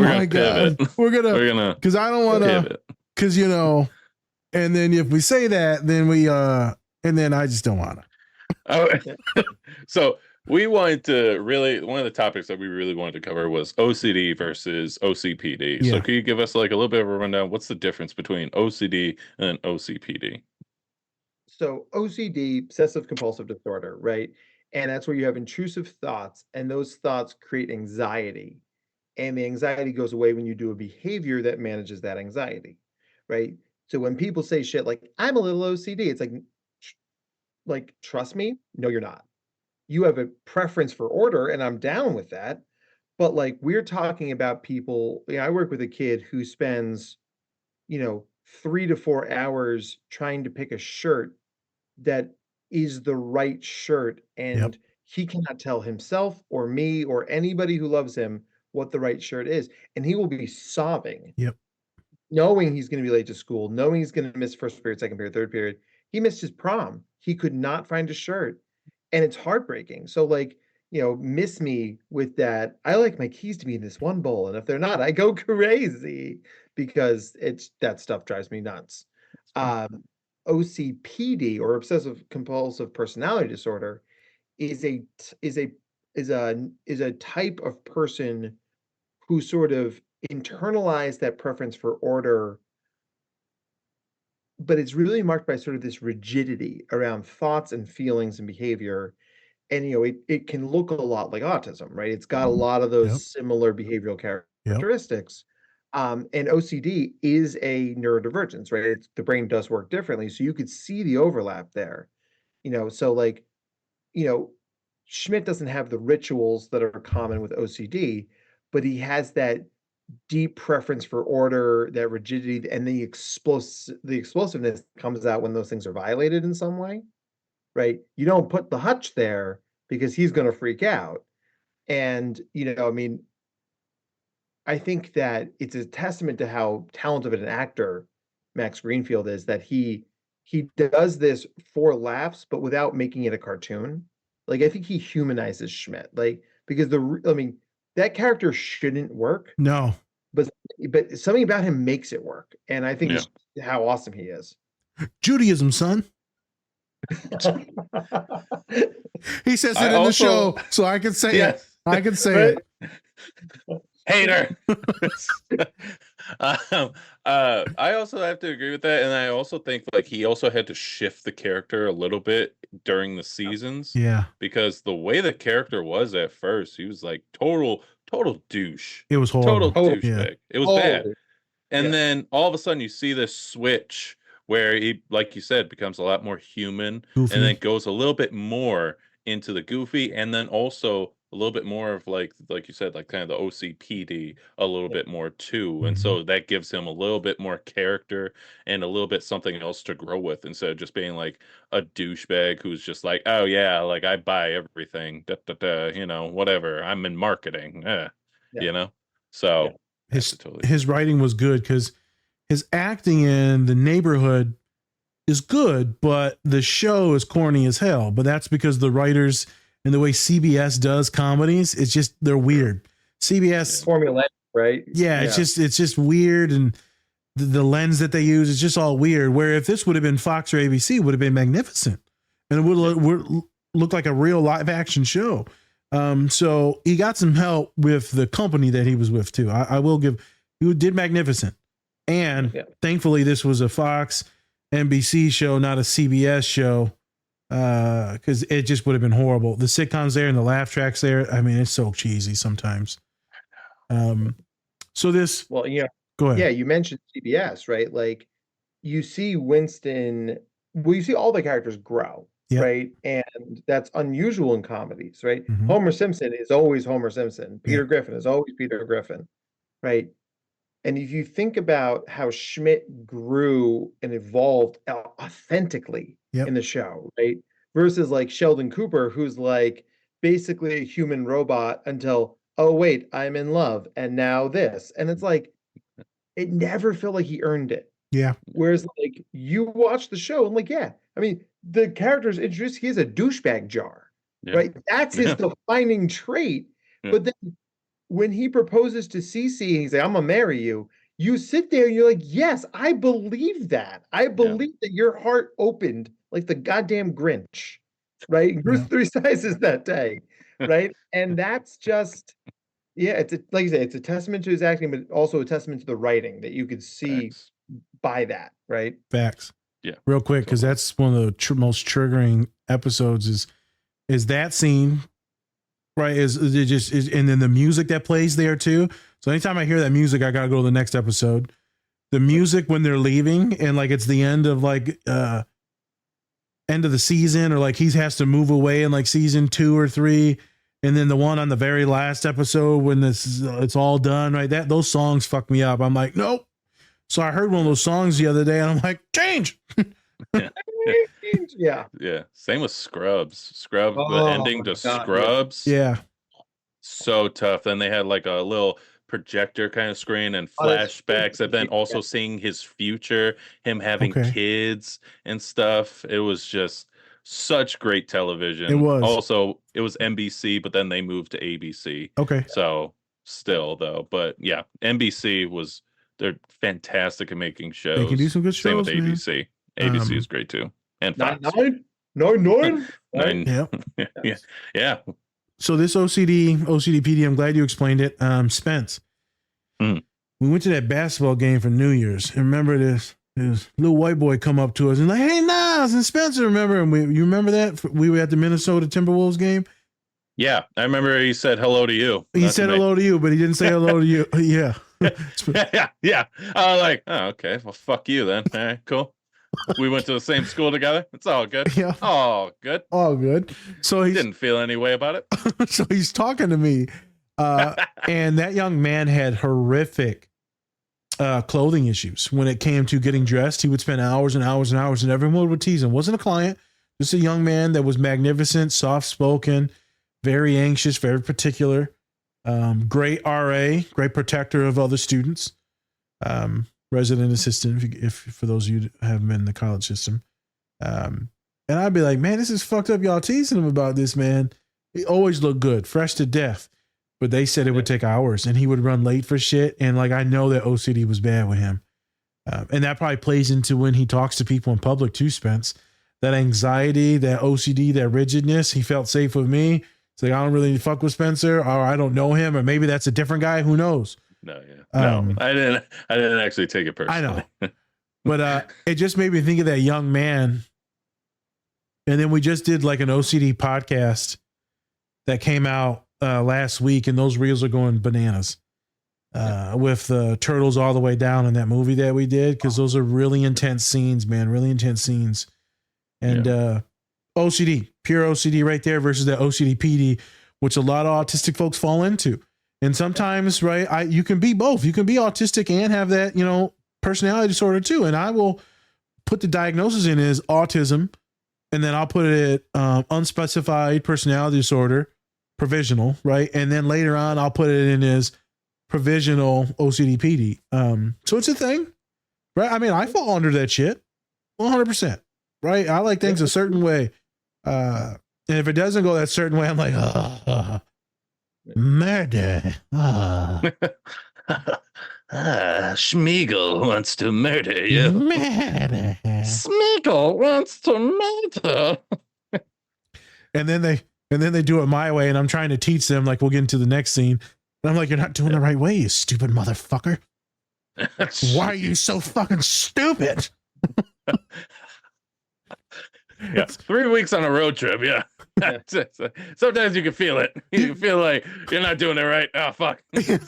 My God. We're gonna, because I don't want to, because, and then if we say that, then and then I just don't want to. So we wanted to one of the topics that we really wanted to cover was OCD versus OCPD. Yeah. So can you give us like a little bit of a rundown? What's the difference between OCD and OCPD? So OCD, obsessive compulsive disorder, right? And that's where you have intrusive thoughts, and those thoughts create anxiety. And the anxiety goes away when you do a behavior that manages that anxiety, right? So when people say shit like, I'm a little OCD, it's like, trust me, no, you're not. You have a preference for order, and I'm down with that. But like we're talking about people, I work with a kid who spends, 3 to 4 hours trying to pick a shirt that is the right shirt, Yep. and he cannot tell himself or me or anybody who loves him what the right shirt is. And he will be sobbing, Yep. knowing he's going to be late to school, knowing he's going to miss first period, second period, third period. He missed his prom. He could not find a shirt. And it's heartbreaking. So like, miss me with that. I like my keys to be in this one bowl. And if they're not, I go crazy because that stuff drives me nuts. OCPD, or obsessive compulsive personality disorder, is a type of person who sort of internalize that preference for order, but it's really marked by sort of this rigidity around thoughts and feelings and behavior. And it can look a lot like autism, right? It's got a lot of those Yep. similar behavioral Yep. characteristics. And OCD is a neurodivergence, right? The brain does work differently, so you could see the overlap there. So like, Schmidt doesn't have the rituals that are common with OCD, but he has that deep preference for order, that rigidity, and the explosiveness comes out when those things are violated in some way, right? You don't put the hutch there because he's going to freak out. And, I mean, I think that it's a testament to how talented of an actor Max Greenfield is, that he does this for laughs, but without making it a cartoon. Like, I think he humanizes Schmidt, like, because that character shouldn't work, No. but something about him makes it work. And I think it's how awesome he is. Judaism, son. He says it in the show, so I can say it. I can say it. Hater. I also have to agree with that, and I also think like he also had to shift the character a little bit during the seasons. Yeah, because the way the character was at first, he was like total douche. It was horrible. Total douchebag. It was bad. And Yeah. then all of a sudden you see this switch where he, like you said, becomes a lot more human, Goofy. and then goes a little bit more into the goofy, and then also a little bit more of like you said, like kind of the OCPD a little bit more too. And so that gives him a little bit more character and a little bit something else to grow with, instead of just being like a douchebag who's just like, oh yeah, like I buy everything, whatever. I'm in marketing, So his writing was good because his acting in The Neighborhood is good, but the show is corny as hell. But that's because the writers and the way CBS does comedies, it's just, they're weird. CBS formula, right? Yeah, it's just weird, and the lens that they use is just all weird. Where if this would have been Fox or ABC, it would have been magnificent, and it would look like a real live action show. So he got some help with the company that he was with too. I will give, he did magnificent, and thankfully this was a Fox NBC show, not a CBS show, because it just would have been horrible. The sitcoms there and the laugh tracks there, I mean, it's so cheesy sometimes. So this, well, go ahead. Yeah, you mentioned CBS, right? Like, you see Winston, you see all the characters grow, right? And that's unusual in comedies, right? Homer Simpson is always Homer Simpson. Peter Griffin is always Peter Griffin, right? And if you think about how Schmidt grew and evolved authentically in the show, right? Versus like Sheldon Cooper, who's like basically a human robot until, oh wait, I'm in love, and now this. And it's like, it never felt like he earned it. Yeah. Whereas like you watch the show and like, I mean, the character's introduced, he has a douchebag jar, right? That's his defining trait. But then when he proposes to Cece and he's like, I'm gonna marry you, you sit there and you're like, yes, I believe that. I believe that your heart opened like the goddamn Grinch, right? And grew 3 sizes that day, right? And that's just, it's like you say, it's a testament to his acting, but also a testament to the writing that you could see by that, right? Facts. Yeah. Real quick, because that's one of the most triggering episodes is that scene, right? And then the music that plays there too. So anytime I hear that music, I gotta go to the next episode. The music when they're leaving and like it's the end of like end of the season, or like he has to move away in like season 2 or 3, And then the one on the very last episode when it's all done, right? Those songs fuck me up. I'm like, nope. So I heard one of those songs the other day, and I'm like, change. Yeah. Yeah. Same with Scrubs. The ending to Scrubs. Yeah. So tough. Then they had like a little projector kind of screen and flashbacks, and then also seeing his future, him having kids and stuff. It was just such great television. It was. Also, it was NBC, but then they moved to ABC. Okay. So still though, but yeah, NBC they're fantastic at making shows. They can do some good shows. Same with man. ABC. ABC is great too. And Fox. 9. Yeah. So this OCD-PD, I'm glad you explained it. Spence, we went to that basketball game for New Year's. And remember this little white boy come up to us and like, hey, Nas and Spencer, remember? And you remember that? We were at the Minnesota Timberwolves game. Yeah, I remember he said hello to you. He said hello to you, but he didn't say hello to you. Yeah. yeah. I was like, oh, okay. Well, fuck you then. All right, cool. We went to the same school together. It's all good. Yeah. All good. All good. So he didn't feel any way about it. So he's talking to me. And that young man had horrific clothing issues. When it came to getting dressed, he would spend hours and hours and hours, and everyone would tease him. Wasn't a client, just a young man that was magnificent, soft-spoken, very anxious, very particular, great RA, great protector of other students, resident assistant, if for those of you who haven't been in the college system. And I'd be like, man, this is fucked up. Y'all teasing him about this, man. He always looked good, fresh to death. But they said it would take hours, and he would run late for shit. And like, I know that OCD was bad with him. And that probably plays into when he talks to people in public too, Spence. That anxiety, that OCD, that rigidness, he felt safe with me. It's like, I don't really fuck with Spencer, or I don't know him, or maybe that's a different guy. Who knows? No, I didn't actually take it personally. I know. But it just made me think of that young man. And then we just did like an OCD podcast that came out last week, and those reels are going bananas with the turtles all the way down in that movie that we did, because those are really intense scenes, man, really intense scenes. And OCD, pure OCD right there versus that OCD-PD, which a lot of autistic folks fall into. And sometimes, right, you can be both. You can be autistic and have that, personality disorder too. And I will put the diagnosis in as autism, and then I'll put it unspecified personality disorder, provisional, right? And then later on, I'll put it in as provisional OCD-PD. So it's a thing, right? I mean, I fall under that shit 100%, right? I like things a certain way. And if it doesn't go that certain way, I'm like, murder. Schmiegel wants to murder you. Murder. Schmiegel wants to murder. And then they do it my way, and I'm trying to teach them, like, we'll get into the next scene. And I'm like, you're not doing the right way, you stupid motherfucker. Why are you so fucking stupid? Yeah, 3 weeks on a road trip. Yeah. Sometimes you can feel it. You can feel like you're not doing it right. Oh, fuck. There's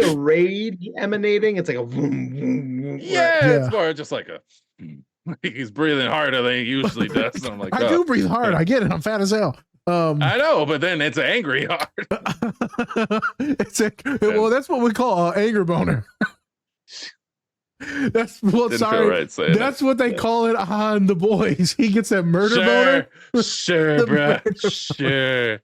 a rage emanating. It's like a boom, boom, boom. Yeah, it's more just like he's breathing harder than he usually does. And I'm like, I do breathe hard. I get it. I'm fat as hell. I know, but then it's angry hard. Well, that's what we call an anger boner. That's what. That's what they call it on The Boys. He gets that murder boner. Sure, bro. Sure.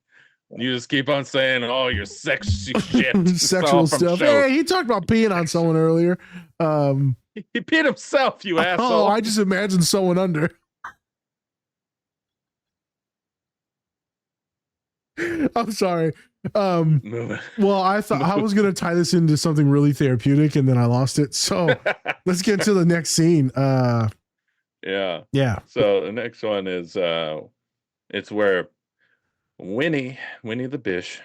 You just keep on saying, "Oh, your sexy shit, sexual stuff." Hey, he talked about peeing on someone earlier. He peed himself, you asshole. Oh, I just imagined someone under. I'm sorry. Well, I thought I was going to tie this into something really therapeutic, and then I lost it. So let's get to the next scene. Yeah. So the next one is it's where Winnie the Bish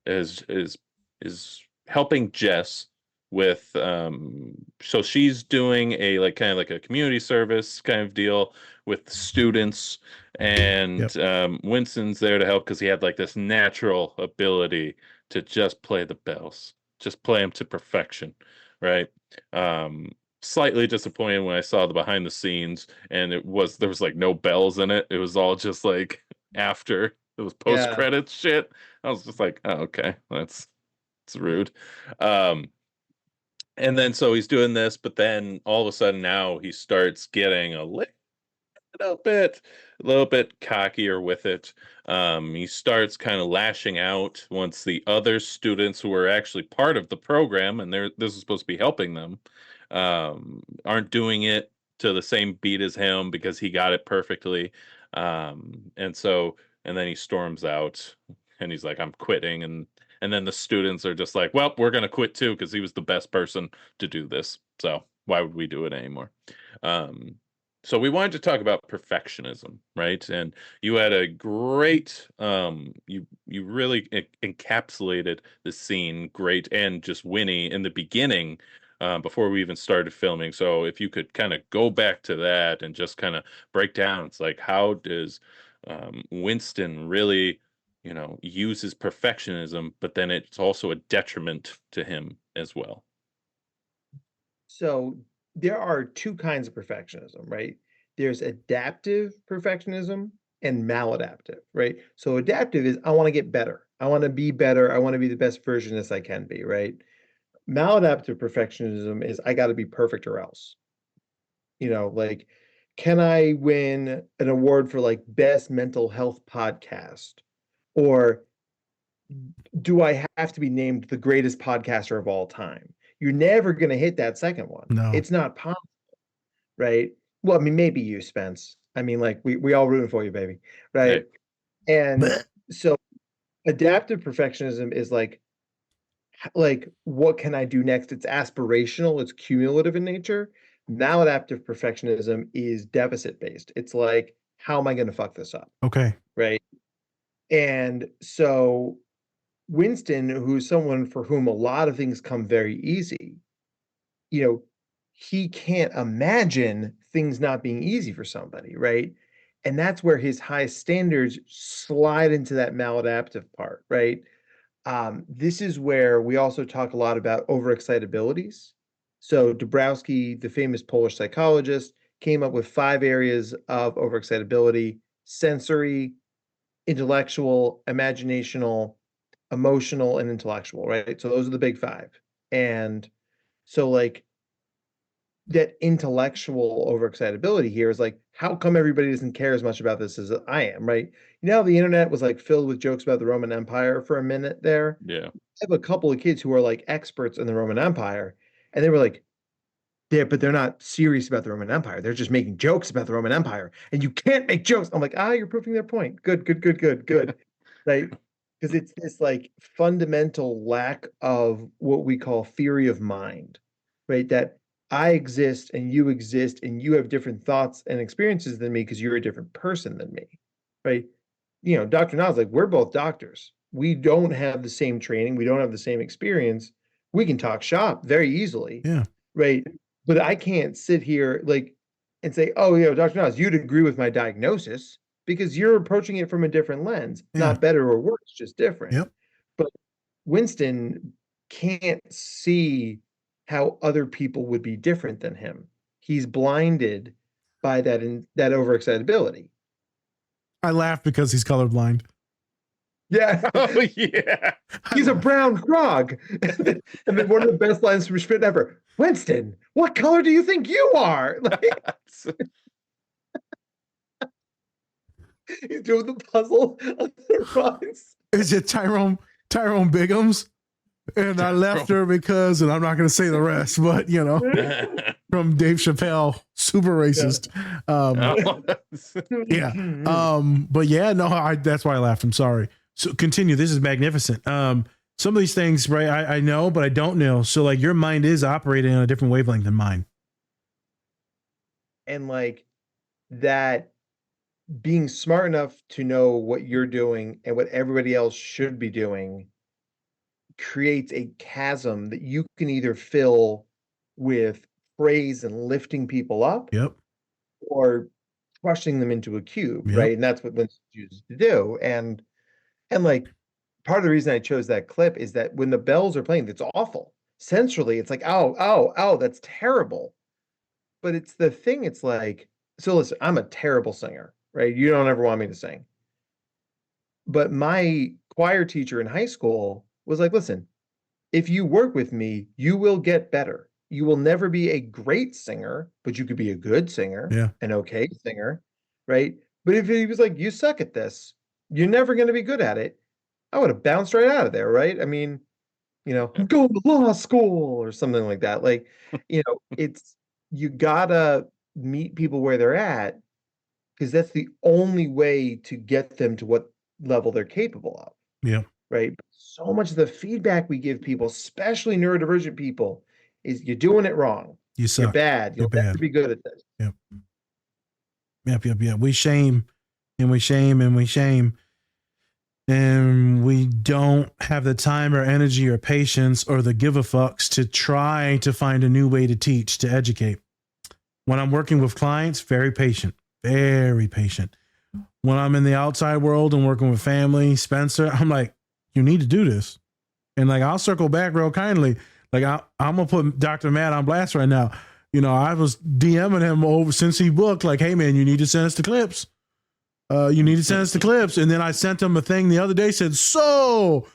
is helping Jess with so she's doing a kind of a community service kind of deal with students, and Winston's there to help because he had this natural ability to just play the bells, just play them to perfection, right? Slightly disappointed when I saw the behind the scenes and there was no bells in it. It was all just after those post Yeah. credits shit. I was just like, oh, okay, it's rude. Um, and then so he's doing this, but then all of a sudden now he starts getting a little bit cockier with it. He starts kind of lashing out once the other students who are actually part of the program, and this is supposed to be helping them, aren't doing it to the same beat as him because he got it perfectly. And then he storms out and he's like, I'm quitting. And then the students are just like, well, we're going to quit too because he was the best person to do this. So why would we do it anymore? Um, so we wanted to talk about perfectionism, right? And you had a great you really encapsulated the scene great and just Winnie in the beginning before we even started filming. So if you could kind of go back to that and just kind of break down, it's like how does Winston really, uses perfectionism, but then it's also a detriment to him as well. So there are two kinds of perfectionism, right? There's adaptive perfectionism and maladaptive, right? So adaptive is I want to get better. I want to be better. I want to be the best version as I can be, right? Maladaptive perfectionism is I got to be perfect or else. Like, can I win an award for like best mental health podcast? Or do I have to be named the greatest podcaster of all time? You're never going to hit that second one. No. It's not possible, right? Well, I mean, maybe you, Spence. I mean, like we all rooting for you, baby, right? And so adaptive perfectionism is like what can I do next? It's aspirational, it's cumulative in nature. Maladaptive perfectionism is deficit based. It's like, how am I going to fuck this up? Okay. Right. And so Winston, who's someone for whom a lot of things come very easy, he can't imagine things not being easy for somebody, right? And that's where his high standards slide into that maladaptive part, right? This is where we also talk a lot about overexcitabilities. So Dabrowski, the famous Polish psychologist, came up with 5 areas of overexcitability: sensory, intellectual, imaginational, emotional, and intellectual, right? So those are the big 5. And so like that intellectual overexcitability here is like, how come everybody doesn't care as much about this as I am, right? The internet was like filled with jokes about the Roman Empire for a minute there. Yeah. I have a couple of kids who are like experts in the Roman Empire, and they were like, but they're not serious about the Roman Empire. They're just making jokes about the Roman Empire, and you can't make jokes. I'm like, you're proving their point. Good, good, good, good, good. Right? Because it's this like fundamental lack of what we call theory of mind, right? That I exist and you have different thoughts and experiences than me because you're a different person than me, right? Dr. Nas, like, we're both doctors. We don't have the same training. We don't have the same experience. We can talk shop very easily. Yeah. Right. But I can't sit here like and say, oh, Dr. Nas, you'd agree with my diagnosis because you're approaching it from a different lens, not better or worse, just different. Yep. But Winston can't see how other people would be different than him. He's blinded by that overexcitability. I laugh because he's colorblind. Yeah. Oh, yeah. He's a brown frog. And then one of the best lines from Schmidt ever: Winston, what color do you think you are? Like, he's doing the puzzle of the rocks. Is it Tyrone Biggums? And I left her because, and I'm not going to say the rest, but from Dave Chappelle, super racist. Yeah. But yeah, no, that's why I laughed. I'm sorry. So continue. This is magnificent. Some of these things, right, I know, but I don't know. So like your mind is operating on a different wavelength than mine. And like that being smart enough to know what you're doing and what everybody else should be doing creates a chasm that you can either fill with praise and lifting people up, or crushing them into a cube, right? And that's what Winston chooses to do. And like part of the reason I chose that clip is that when the bells are playing, it's awful. Sensually, it's like, oh, that's terrible. But it's the thing, it's like, so listen, I'm a terrible singer, right? You don't ever want me to sing. But my choir teacher in high school was like, listen, if you work with me, you will get better. You will never be a great singer, but you could be a good singer, Yeah. an okay singer, right? But if he was like, you suck at this, you're never going to be good at it, I would have bounced right out of there, right? I mean, I'm going to law school or something like that. Like, it's, you gotta meet people where they're at, because that's the only way to get them to what level they're capable of. Yeah. Right. So much of the feedback we give people, especially neurodivergent people, is you're doing it wrong. You suck. You're bad. You'll You're never bad. be good at this. Yep. Yep. We shame and we shame and we shame. And we don't have the time or energy or patience or the give a fucks to try to find a new way to teach, to educate. When I'm working with clients, very patient, very patient. When I'm in the outside world and working with family, Spencer, I'm like, you need to do this. And like, I'll circle back real kindly. Like, I'm going to put Dr. Matt on blast right now. I was DMing him over since he booked, like, hey man, you need to send us the clips. You need to send us the clips. And then I sent him a thing the other day, said, so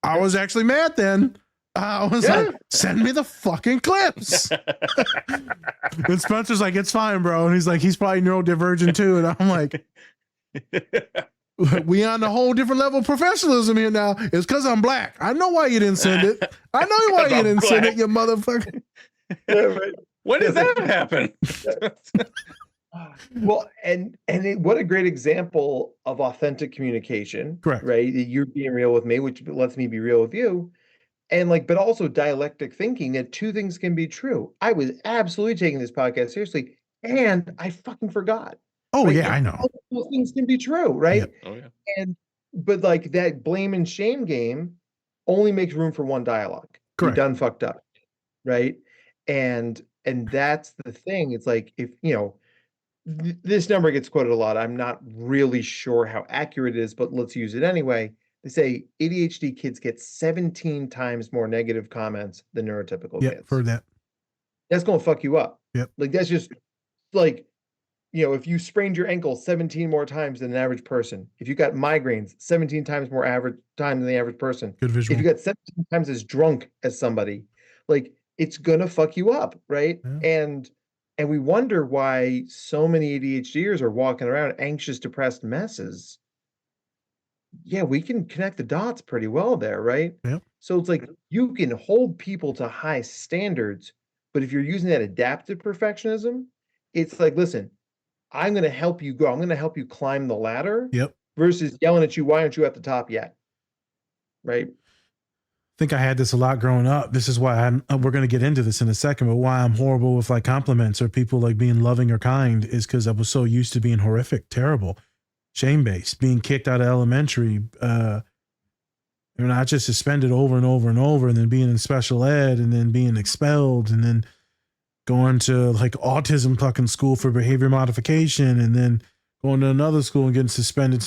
I was actually mad then. I was like, send me the fucking clips. And Spencer's like, it's fine, bro. And he's like, he's probably neurodivergent too. And I'm like, we on a whole different level of professionalism here now. It's because I'm black. I know why you didn't send it. I know why you didn't send it, you motherfucker. Yeah, right. When does that happen? Well, what a great example of authentic communication. Correct. Right. You're being real with me, which lets me be real with you. And but also dialectic thinking that two things can be true. I was absolutely taking this podcast seriously, and I fucking forgot. Oh, right? yeah, I know. Those things can be true, right? Yep. Oh, yeah. But that blame and shame game only makes room for one dialogue. Correct. You're done fucked up, right? And that's the thing. It's like, if this number gets quoted a lot. I'm not really sure how accurate it is, but let's use it anyway. They say ADHD kids get 17 times more negative comments than neurotypical Yep, kids. heard that. That's going to fuck you up. Yep. Like, that's just like, if you sprained your ankle 17 more times than an average person, if you got migraines 17 times more average time than the average person, Good visual. if you got 17 times as drunk as somebody, like, it's going to fuck you up. Right. Yeah. And we wonder why so many ADHDers are walking around anxious, depressed messes. Yeah, we can connect the dots pretty well there, right? Yep. So it's like, you can hold people to high standards, but if you're using that adaptive perfectionism, it's like, listen, I'm going to help you grow. I'm going to help you climb the ladder. Yep. Versus yelling at you, why aren't you at the top yet? Right? I think I had this a lot growing up. This is why we're going to get into this in a second, but why I'm horrible with like compliments or people like being loving or kind is because I was so used to being horrific, terrible, shame-based, being kicked out of elementary, not just suspended over and over and over, and then being in special ed and then being expelled and then going to like autism fucking school for behavior modification and then going to another school and getting suspended.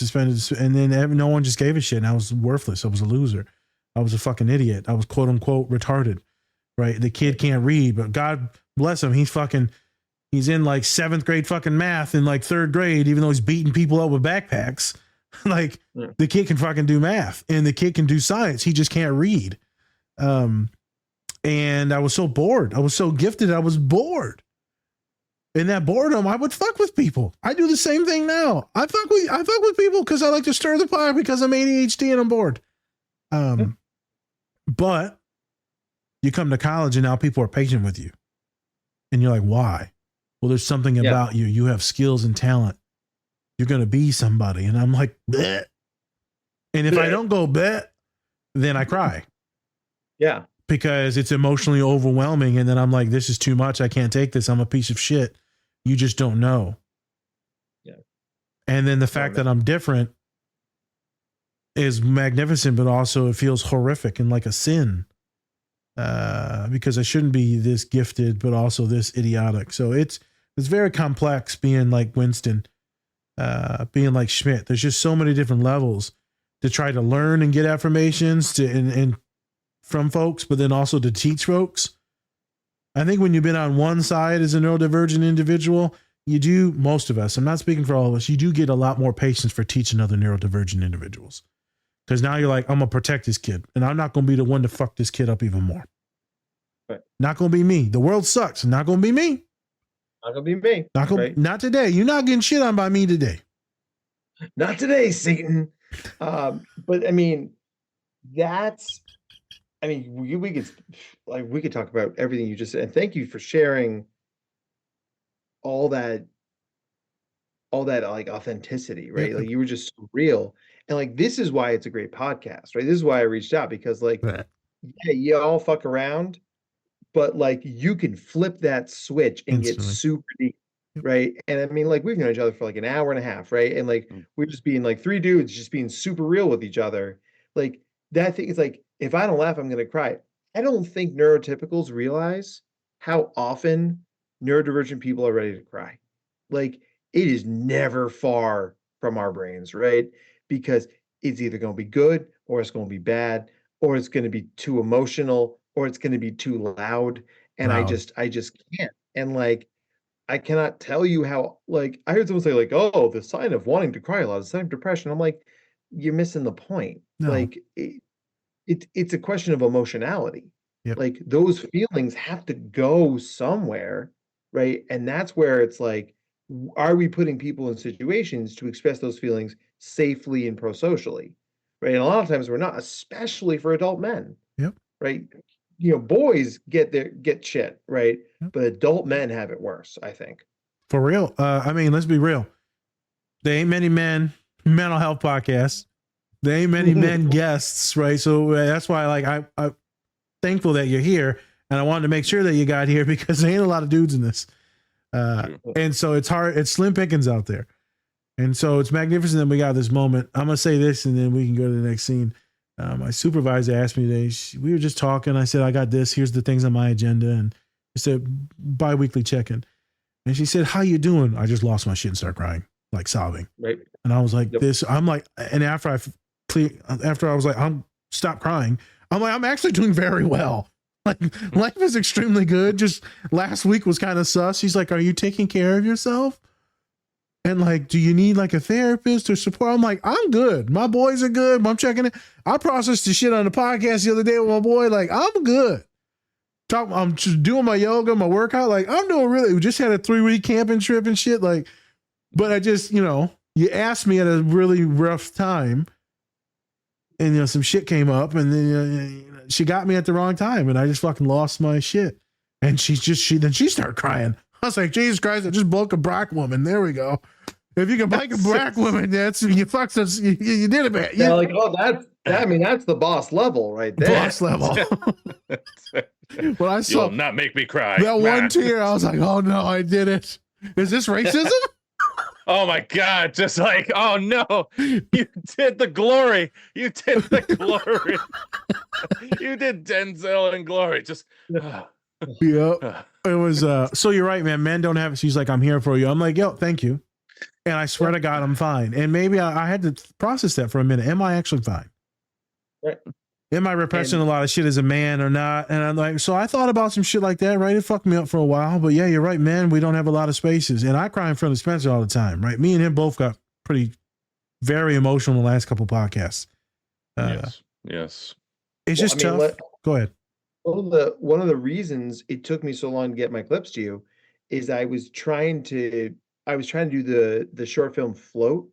And then no one just gave a shit. And I was worthless. I was a loser. I was a fucking idiot. I was quote unquote retarded, right? The kid can't read, but God bless him. He's in like 7th grade fucking math in like 3rd grade, even though he's beating people up with backpacks. Like the kid can fucking do math and the kid can do science. He just can't read. And I was so bored. I was so gifted. I was bored. In that boredom, I would fuck with people. I do the same thing now. I fuck with people because I like to stir the pot because I'm ADHD and I'm bored. But you come to college and now people are patient with you. And you're like, why? Well, there's something about you. You have skills and talent. You're going to be somebody. And I'm like, bleh. And if I don't go bleh, then I cry. Yeah. Because it's emotionally overwhelming. And then I'm like, this is too much. I can't take this. I'm a piece of shit. You just don't know. Yeah. And then the fact that I'm different is magnificent, but also it feels horrific and like a sin. Because I shouldn't be this gifted, but also this idiotic. So it's very complex being like Winston, being like Schmidt. There's just so many different levels to try to learn and get affirmations and from folks, but then also to teach folks. I think when you've been on one side as a neurodivergent individual, you do, most of us, I'm not speaking for all of us, you do get a lot more patience for teaching other neurodivergent individuals. Because now you're like, I'm going to protect this kid. And I'm not going to be the one to fuck this kid up even more. Right. Not going to be me. The world sucks. Not going to be me. Not going to be me. Not today. You're not getting shit on by me today. Not today, Satan. But I mean, we could talk about everything you just said. And thank you for sharing all that like authenticity, right? Yeah. Like you were just so real. And like, this is why it's a great podcast, right? This is why I reached out, because like, yeah, you all fuck around, but like you can flip that switch and Instantly. get super deep, right? And I mean, like we've known each other for like an hour and a half, right? And like we're just being like three dudes just being super real with each other. Like that thing is like, if I don't laugh, I'm gonna cry. I don't think neurotypicals realize how often neurodivergent people are ready to cry. Like it is never far from our brains, right? Because it's either going to be good or it's going to be bad, or it's going to be too emotional, or it's going to be too loud. And I just can't. And like, I cannot tell you how, like, I heard someone say like, oh, the sign of wanting to cry a lot is a sign of depression. I'm like, you're missing the point. No. Like it's a question of emotionality. Yep. Like those feelings have to go somewhere, right? And that's where it's like, are we putting people in situations to express those feelings safely and pro-socially, right? And a lot of times we're not, especially for adult men. Yep. Right? You know, boys get shit, right? Yep. But adult men have it worse, I think. For real. I mean, let's be real. There ain't many men mental health podcasts. There ain't many men guests, right? So that's why, like, I'm thankful that you're here, and I wanted to make sure that you got here because there ain't a lot of dudes in this. And so it's hard. It's slim pickings out there. And so it's magnificent that we got this moment. I'm going to say this and then we can go to the next scene. My supervisor asked me today, we were just talking. I said, I got this. Here's the things on my agenda. And it's a bi-weekly check-in. And she said, how you doing? I just lost my shit and started crying, like sobbing. Right. And I was like, I'm like, and after I was like, stop crying. I'm like, I'm actually doing very well. Like life is extremely good. Just last week was kind of sus. She's like, are you taking care of yourself? And like, do you need like a therapist or support? I'm like, I'm good. My boys are good. I'm checking it. I processed the shit on the podcast the other day with my boy. Like, I'm good. I'm just doing my yoga, my workout. Like, I'm doing really, we just had a 3-week camping trip and shit. Like, but I just, you asked me at a really rough time and, some shit came up and then she got me at the wrong time and I just fucking lost my shit. And she started crying. I was like, Jesus Christ, I just broke a black woman. There we go. If you can bike a black woman, you fucked us. You did it, man. Yeah, like, that's the boss level right there. Boss level. When I saw You'll not make me cry. that one tear, I was like, oh no, I did it. Is this racism? Oh my God. Just like, oh no, you did the glory. You did the glory. You did Denzel and glory. Just, yeah. It was, so you're right, man. Men don't have it. She's like, I'm here for you. I'm like, yo, thank you. And I swear to God, I'm fine. And maybe I had to process that for a minute. Am I actually fine? Right. Am I repressing a lot of shit as a man or not? And I'm like, so I thought about some shit like that, right? It fucked me up for a while, but yeah, you're right, man. We don't have a lot of spaces. And I cry in front of Spencer all the time, right? Me and him both got very emotional in the last couple podcasts. Yes. It's just tough. Go ahead. One of the reasons it took me so long to get my clips to you is I was trying to do the short film Float.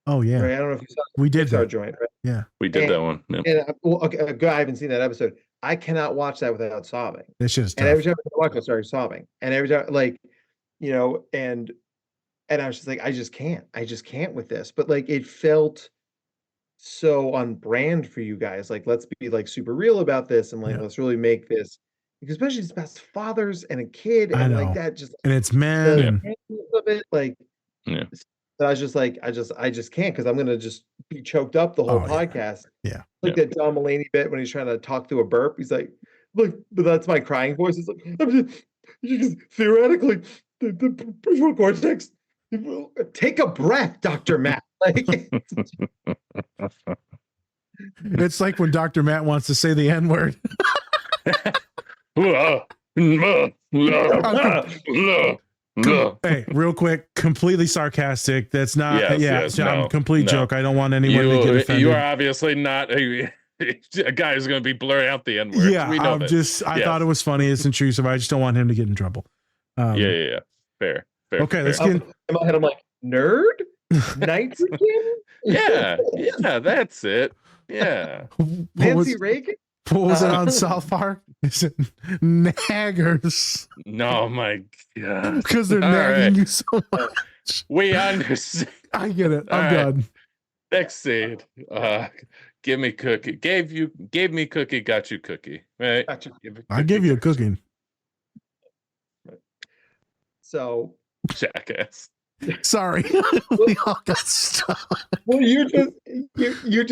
Oh yeah. Right? I don't know if you saw we did our that joint, right? Yeah. We did that one. Yeah. And okay, I haven't seen that episode. I cannot watch that without sobbing. This shit is tough. And every time I watch it, I start sobbing. And every time, like, and I was just like, I just can't with this. But like, it felt so on brand for you guys. Like, let's be like super real about this, and like, let's really make this, especially it's about fathers and a kid, and like that. Just and it's men. Of it, like, yeah. So I was just like, I just can't, because I'm gonna just be choked up the whole podcast. Yeah. Like that John Mulaney bit when he's trying to talk through a burp. He's like, look, but that's my crying voice. It's like, you just theoretically the prefrontal cortex. Take a breath, Dr. Matt. Like, it's like when Dr. Matt wants to say the N-word. Hey, real quick, completely sarcastic. That's not, complete joke. I don't want anyone to get offended. You are obviously not a guy who's going to be blurring out the N-word. Yeah, we know I thought it was funny. It's intrusive. I just don't want him to get in trouble. Yeah. Fair. Okay, let's get. In my head, I'm like, nerd? Nitrogen? Yeah, that's it. Yeah. Nancy Reagan? What was it on South Park? Is it naggers? No, my God. Because they're nagging you so much. We understand. I get it. I'm done. Next scene. Give me cookie. Gave me cookie, got you cookie. Right? I give you a cookie. So jackass. Sorry. We all got stuck. Well, you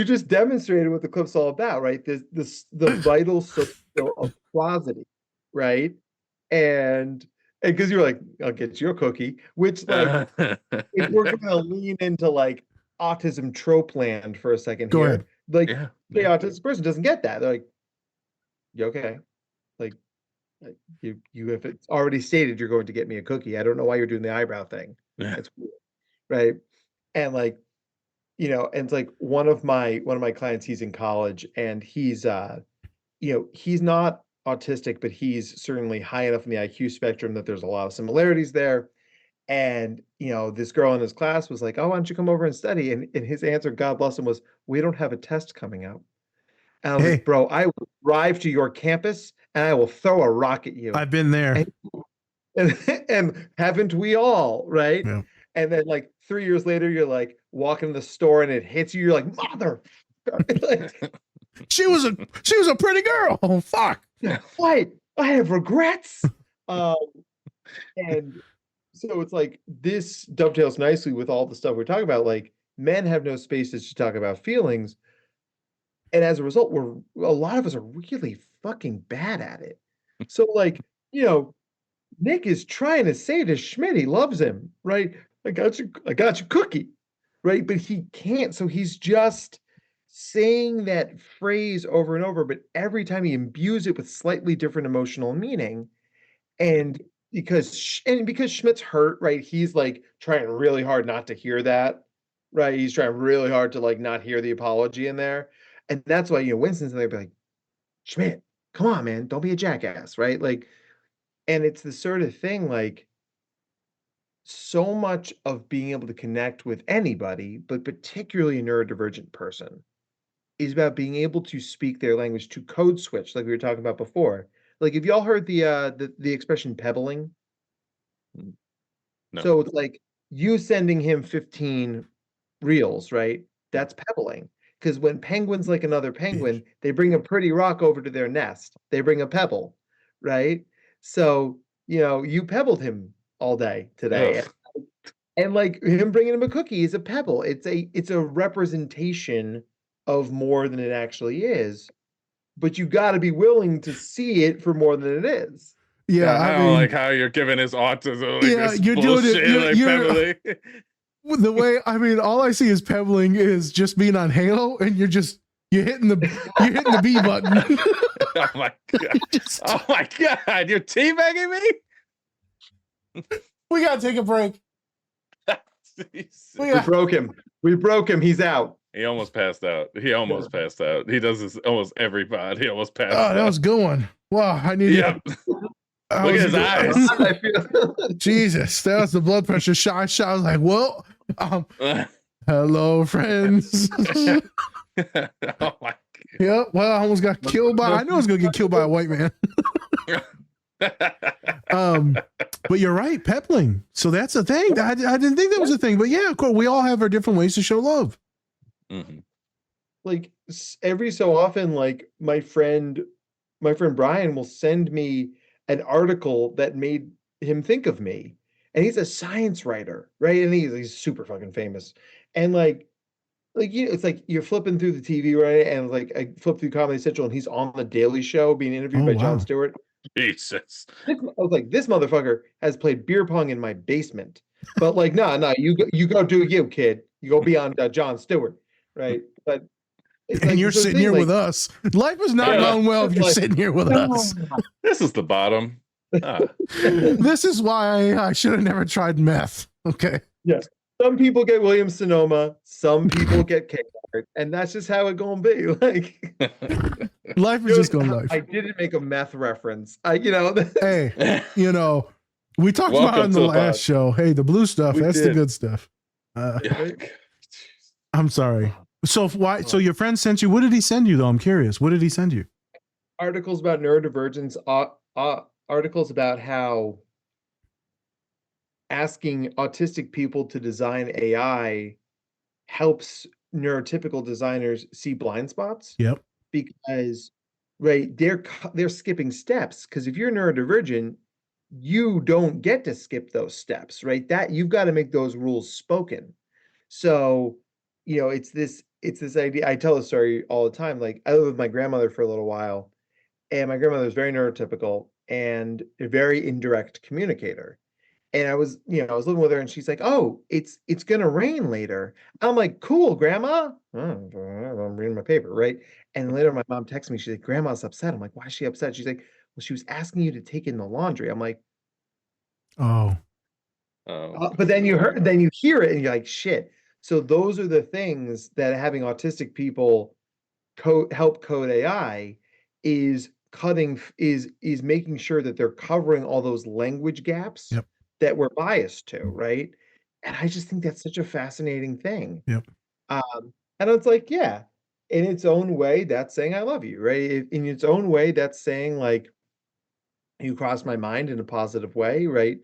just demonstrated what the clip's all about, right? The vital social of prosody, right? And because you were like, I'll get you a cookie, which like if we're gonna lean into like autism trope land for a second Go here. ahead. Like the autistic person doesn't get that. They're like, you okay? Like you if it's already stated you're going to get me a cookie. I don't know why you're doing the eyebrow thing. That's weird. Right. And like, you know, and it's like one of my clients, he's in college and he's he's not autistic, but he's certainly high enough in the IQ spectrum that there's a lot of similarities there. And this girl in his class was like, oh, why don't you come over and study? And his answer, God bless him, was, we don't have a test coming out. And I was like, bro, I will drive to your campus and I will throw a rock at you. I've been there. And haven't we all, right? Yeah. And then like 3 years later, you're like walking in the store and it hits you. You're like, mother. She was a pretty girl. Oh, fuck. What? I have regrets. And so it's like this dovetails nicely with all the stuff we're talking about. Like men have no spaces to talk about feelings. And as a result, a lot of us are really fucking bad at it. So like, Nick is trying to say to Schmidt he loves him, right? I got you cookie, right? But he can't. So he's just saying that phrase over and over, but every time he imbues it with slightly different emotional meaning. And because Schmidt's hurt, right? He's like trying really hard not to hear that, right? He's trying really hard to like not hear the apology in there. And that's why, Winston's in there be like, Schmidt, come on, man, don't be a jackass, right? Like, and it's the sort of thing, like, so much of being able to connect with anybody, but particularly a neurodivergent person, is about being able to speak their language, to code switch, like we were talking about before. Like, have y'all heard the expression pebbling? No. So it's like you sending him 15 reels, right? That's pebbling. Because when penguins like another penguin, they bring a pretty rock over to their nest. They bring a pebble, right? So, you pebbled him all day today. And like him bringing him a cookie is a pebble. It's a representation of more than it actually is. But you got to be willing to see it for more than it is. Yeah, I don't like how you're giving his autism. Like, you're bullshit, doing it. You're the way, all I see is pebbling is just being on Halo, and you're hitting the B button. Oh my god! Oh my god! You're teabagging me. We gotta take a break. We broke him. He's out. He almost passed out. He does this almost every pod. He almost passed out. Oh, that was a good one. Wow, I need to. Look at his eyes. Jesus, that was the blood pressure shot. I was like, well, hello, friends. Oh my god. Yeah, well, I almost got killed by. I know I was gonna get killed by a white man. But you're right, pebbling. So that's a thing. I didn't think that was a thing, but yeah, of course, we all have our different ways to show love. Mm-hmm. Like every so often, like my friend Brian will send me an article that made him think of me, and he's a science writer, right? And he's super fucking famous, and like it's like you're flipping through the TV, right? And like I flip through Comedy Central, and he's on the Daily Show being interviewed by Jon Stewart. Jesus, I was like, this motherfucker has played beer pong in my basement, but like, no, you go do you, kid. You go be on Jon Stewart, right? But and like, you're sitting here with us. Life is not going well if you're sitting here with us. This is the bottom. This is why I should have never tried meth. Okay. Yes. Some people get Williams Sonoma, some people get Kmart, and that's just how it gonna be. Like Life is just going life. I didn't make a meth reference. Hey, we talked about it in the last show. Hey, the blue stuff, that's the good stuff. I'm sorry. So why? So your friend sent you. What did he send you though? I'm curious. What did he send you? Articles about neurodivergence. Articles about how asking autistic people to design AI helps neurotypical designers see blind spots. Yep. Because they're skipping steps. Because if you're neurodivergent, you don't get to skip those steps, right? That you've got to make those rules spoken. So, it's this idea. I tell a story all the time. Like I lived with my grandmother for a little while, and my grandmother was very neurotypical and a very indirect communicator. And I was living with her, and she's like, "Oh, it's gonna rain later." I'm like, "Cool, Grandma." I'm reading my paper, right? And later, my mom texted me. She's like, "Grandma's upset." I'm like, "Why is she upset?" She's like, "Well, she was asking you to take in the laundry." I'm like, "Oh." But then you hear it, and you're like, "Shit." So those are the things that having autistic people help code AI is making sure that they're covering all those language gaps. Yep. That we're biased to, right? And I just think that's such a fascinating thing. Yep. And it's like, yeah, in its own way, that's saying I love you, right? In its own way, that's saying like you crossed my mind in a positive way, right?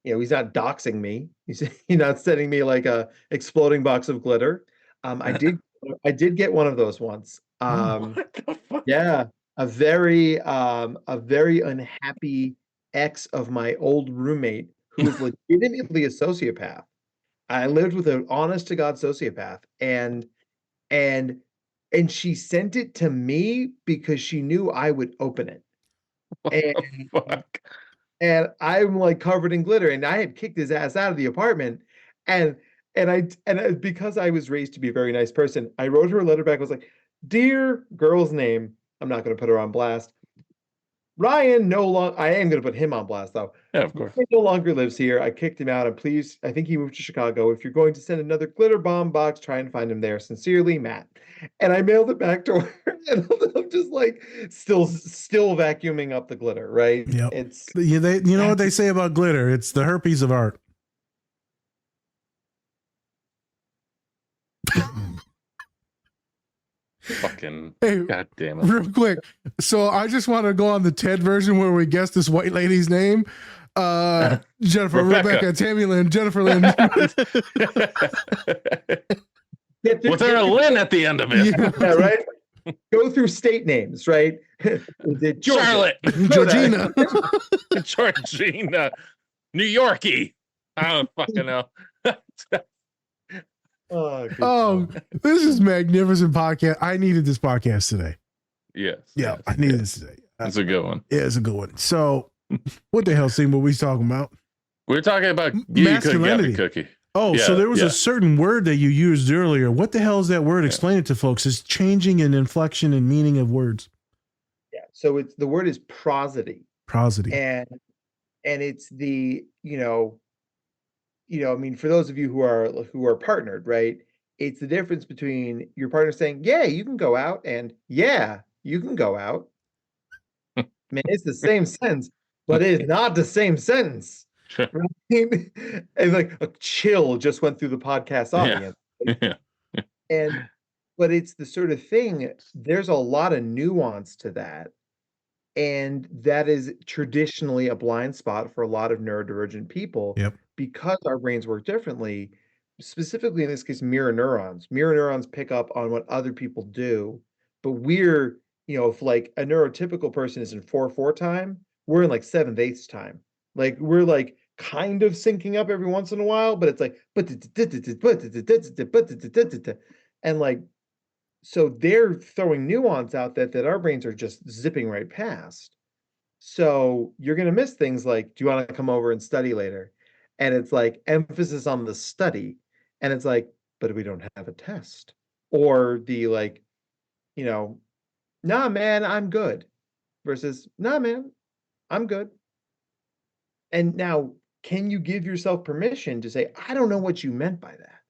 He's not doxing me. He's not sending me like a exploding box of glitter. I did get one of those once. What the fuck? Yeah, a very unhappy ex of my old roommate who was legitimately a sociopath. I lived with an honest to God sociopath, and she sent it to me because she knew I would open it. And Fuck. and I'm like covered in glitter, and I had kicked his ass out of the apartment, and because I was raised to be a very nice person, I wrote her a letter back. I was like, "Dear girl's name," I'm not going to put her on blast. Ryan I am going to put him on blast though. Yeah, of course. He no longer lives here. I kicked him out, and please, I think he moved to Chicago. If you're going to send another glitter bomb box, try and find him there. Sincerely, Matt. And I mailed it back to her, and I'm just like still vacuuming up the glitter, right? Yep. It's you know what they say about glitter? It's the herpes of art. Fucking hey, God damn it. Real quick. So I just want to go on the TED version where we guess this white lady's name. Jennifer, Rebecca, Tammy Lynn, Jennifer Lynn. Was there a Lynn at the end of it? Yeah, right? Go through state names, right? Charlotte. Georgina. Georgina. New Yorkie. I don't fucking know. Oh, this is magnificent podcast. I needed this podcast today. Yes. Yeah, yes, I needed this today. That's a good one. Yeah, it's a good one. So, what the hell, Steve? What we talking about? We're talking about masculinity. Cookie. Oh, yeah, so there was a certain word that you used earlier. What the hell is that word? Explain it to folks. It's changing in inflection and meaning of words. Yeah. So the word is prosody. Prosody. And it's the, I mean, for those of you who are partnered, right? It's the difference between your partner saying, "Yeah, you can go out," and "Yeah, you can go out." I mean, it's the same sentence, but it is not the same sentence. Right? And like a chill just went through the podcast audience. Yeah. But it's the sort of thing, there's a lot of nuance to that. And that is traditionally a blind spot for a lot of neurodivergent people. Yep. Because our brains work differently, specifically in this case, mirror neurons. Mirror neurons pick up on what other people do, but we're, if like a neurotypical person is in 4/4 time, we're in like 7/8 time. Like we're like kind of syncing up every once in a while, but it's like, and like, so they're throwing nuance out that our brains are just zipping right past. So you're going to miss things like, "Do you want to come over and study later?" And it's like emphasis on the study. And it's like, "But we don't have a test." Or the like, "Nah, man, I'm good." Versus, "Nah, man, I'm good." And now, can you give yourself permission to say, I don't know what you meant by that,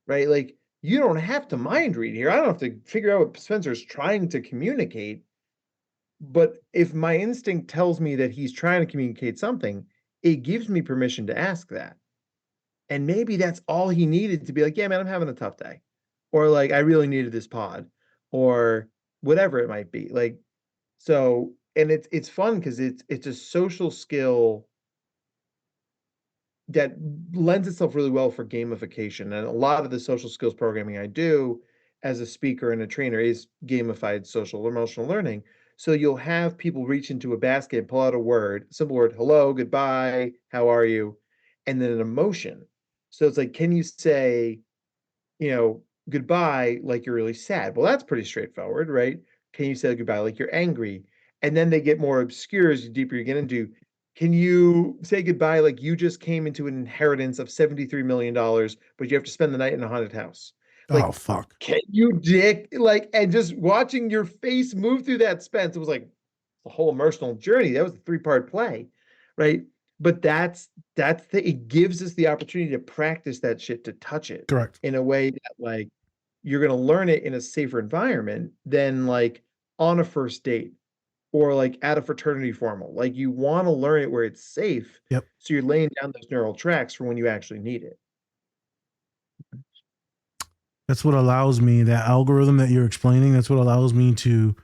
right? Like, you don't have to mind read here. I don't have to figure out what Spencer's trying to communicate. But if my instinct tells me that he's trying to communicate something, it gives me permission to ask that. And maybe that's all he needed to be like, yeah, man, I'm having a tough day. Or like, I really needed this pod, or whatever it might be. Like, so, and it's fun because it's a social skill that lends itself really well for gamification. And a lot of the social skills programming I do as a speaker and a trainer is gamified social emotional learning. So you'll have people reach into a basket, pull out a word, simple word, hello, goodbye, how are you? And then an emotion. So it's like, can you say, goodbye like you're really sad? Well, that's pretty straightforward, right? Can you say goodbye like you're angry? And then they get more obscure as deeper you get into, can you say goodbye like you just came into an inheritance of $73 million, but you have to spend the night in a haunted house? Like, oh, fuck. Can you and just watching your face move through that Spence, it was like a whole emotional journey. That was a 3-part play, right? But it gives us the opportunity to practice that shit, to touch it. Correct. In a way that like you're going to learn it in a safer environment than like on a first date or like at a fraternity formal. Like you want to learn it where it's safe. Yep. So you're laying down those neural tracks for when you actually need it. That's what allows me, that algorithm that you're explaining, that's what allows me to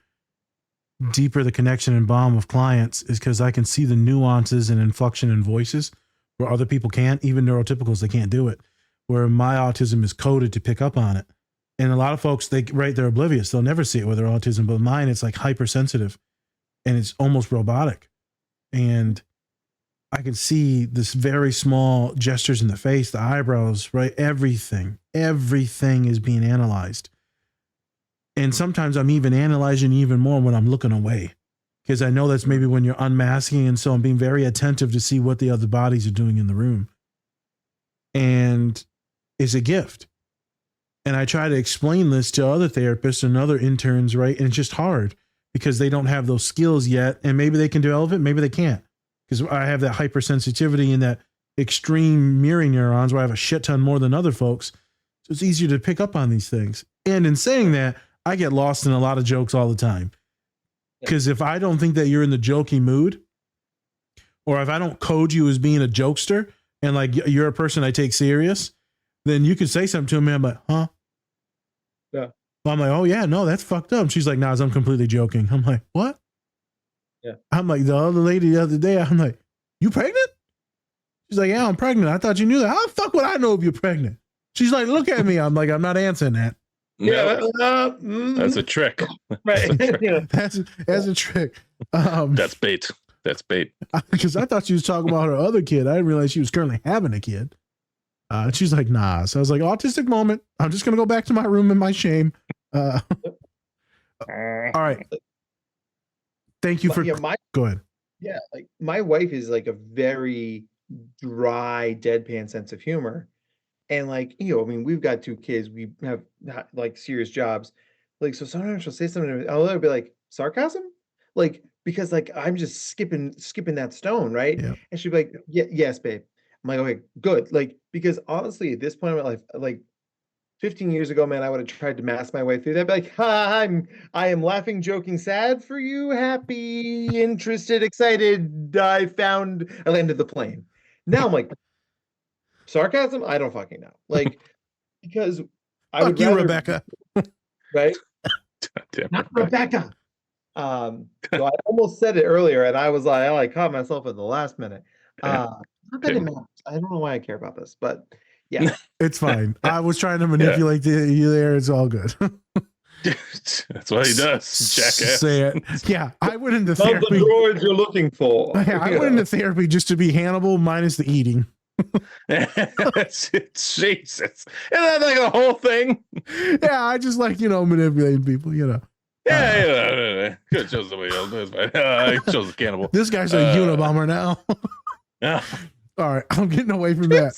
deeper the connection and bond with clients, is because I can see the nuances and inflection in voices where other people can't. Even neurotypicals, they can't do it, where my autism is coded to pick up on it. And a lot of folks, they're oblivious. They'll never see it with their autism, but mine, it's like hypersensitive and it's almost robotic. And I can see this very small gestures in the face, the eyebrows, right? Everything is being analyzed. And sometimes I'm even analyzing even more when I'm looking away, because I know that's maybe when you're unmasking. And so I'm being very attentive to see what the other bodies are doing in the room. And it's a gift. And I try to explain this to other therapists and other interns, right? And it's just hard because they don't have those skills yet. And maybe they can develop it, maybe they can't. Because I have that hypersensitivity and that extreme mirroring neurons where I have a shit ton more than other folks. So it's easier to pick up on these things. And in saying that, I get lost in a lot of jokes all the time. Because if I don't think that you're in the jokey mood, or if I don't code you as being a jokester and like you're a person I take serious, then you could say something to me. I'm like, huh? Yeah. Well, I'm like, oh yeah, no, that's fucked up. She's like, nah, I'm completely joking. I'm like, what? Yeah. I'm like, the other lady the other day, I'm like, you pregnant? She's like, yeah, I'm pregnant. I thought you knew that. How the fuck would I know if you're pregnant? She's like, look at me. I'm like, I'm not answering that. Yeah, That's a trick. right. That's a trick. That's bait. That's bait. Because I thought she was talking about her other kid. I didn't realize she was currently having a kid. She's like, nah. So I was like, autistic moment. I'm just going to go back to my room in my shame. All right. Thank you for, go ahead. Yeah. Like my wife is like a very dry, deadpan sense of humor. And like, I mean, we've got 2 kids. We have like serious jobs. Like, so sometimes she'll say something, I'll be like, sarcasm? Like, because like, I'm just skipping that stone. Right. Yeah. And she'd be like, yeah, yes, babe. I'm like, okay, good. Like, because honestly, at this point in my life, like 15 years ago, man, I would have tried to mask my way through that. Be like, I am laughing, joking, sad for you, happy, interested, excited. I landed the plane. Now I'm like, sarcasm? I don't fucking know. Like, because I fuck would you, rather, Rebecca. right? Damn Not Rebecca. So I almost said it earlier, and I was like, I caught myself at the last minute. Not that it matters. I don't know why I care about this, but yeah, it's fine. I was trying to manipulate you there. It's all good. That's what he does, jackass. Say it. Yeah, I went into not therapy. the droids you're looking for. Yeah, I went into therapy just to be Hannibal minus the eating. Jesus. Isn't that like the whole thing? Yeah, I just like, manipulating people, Yeah, could chose somebody else. That's fine. I chose the cannibal. This guy's a Unabomber now. Yeah. All right, I'm getting away from that.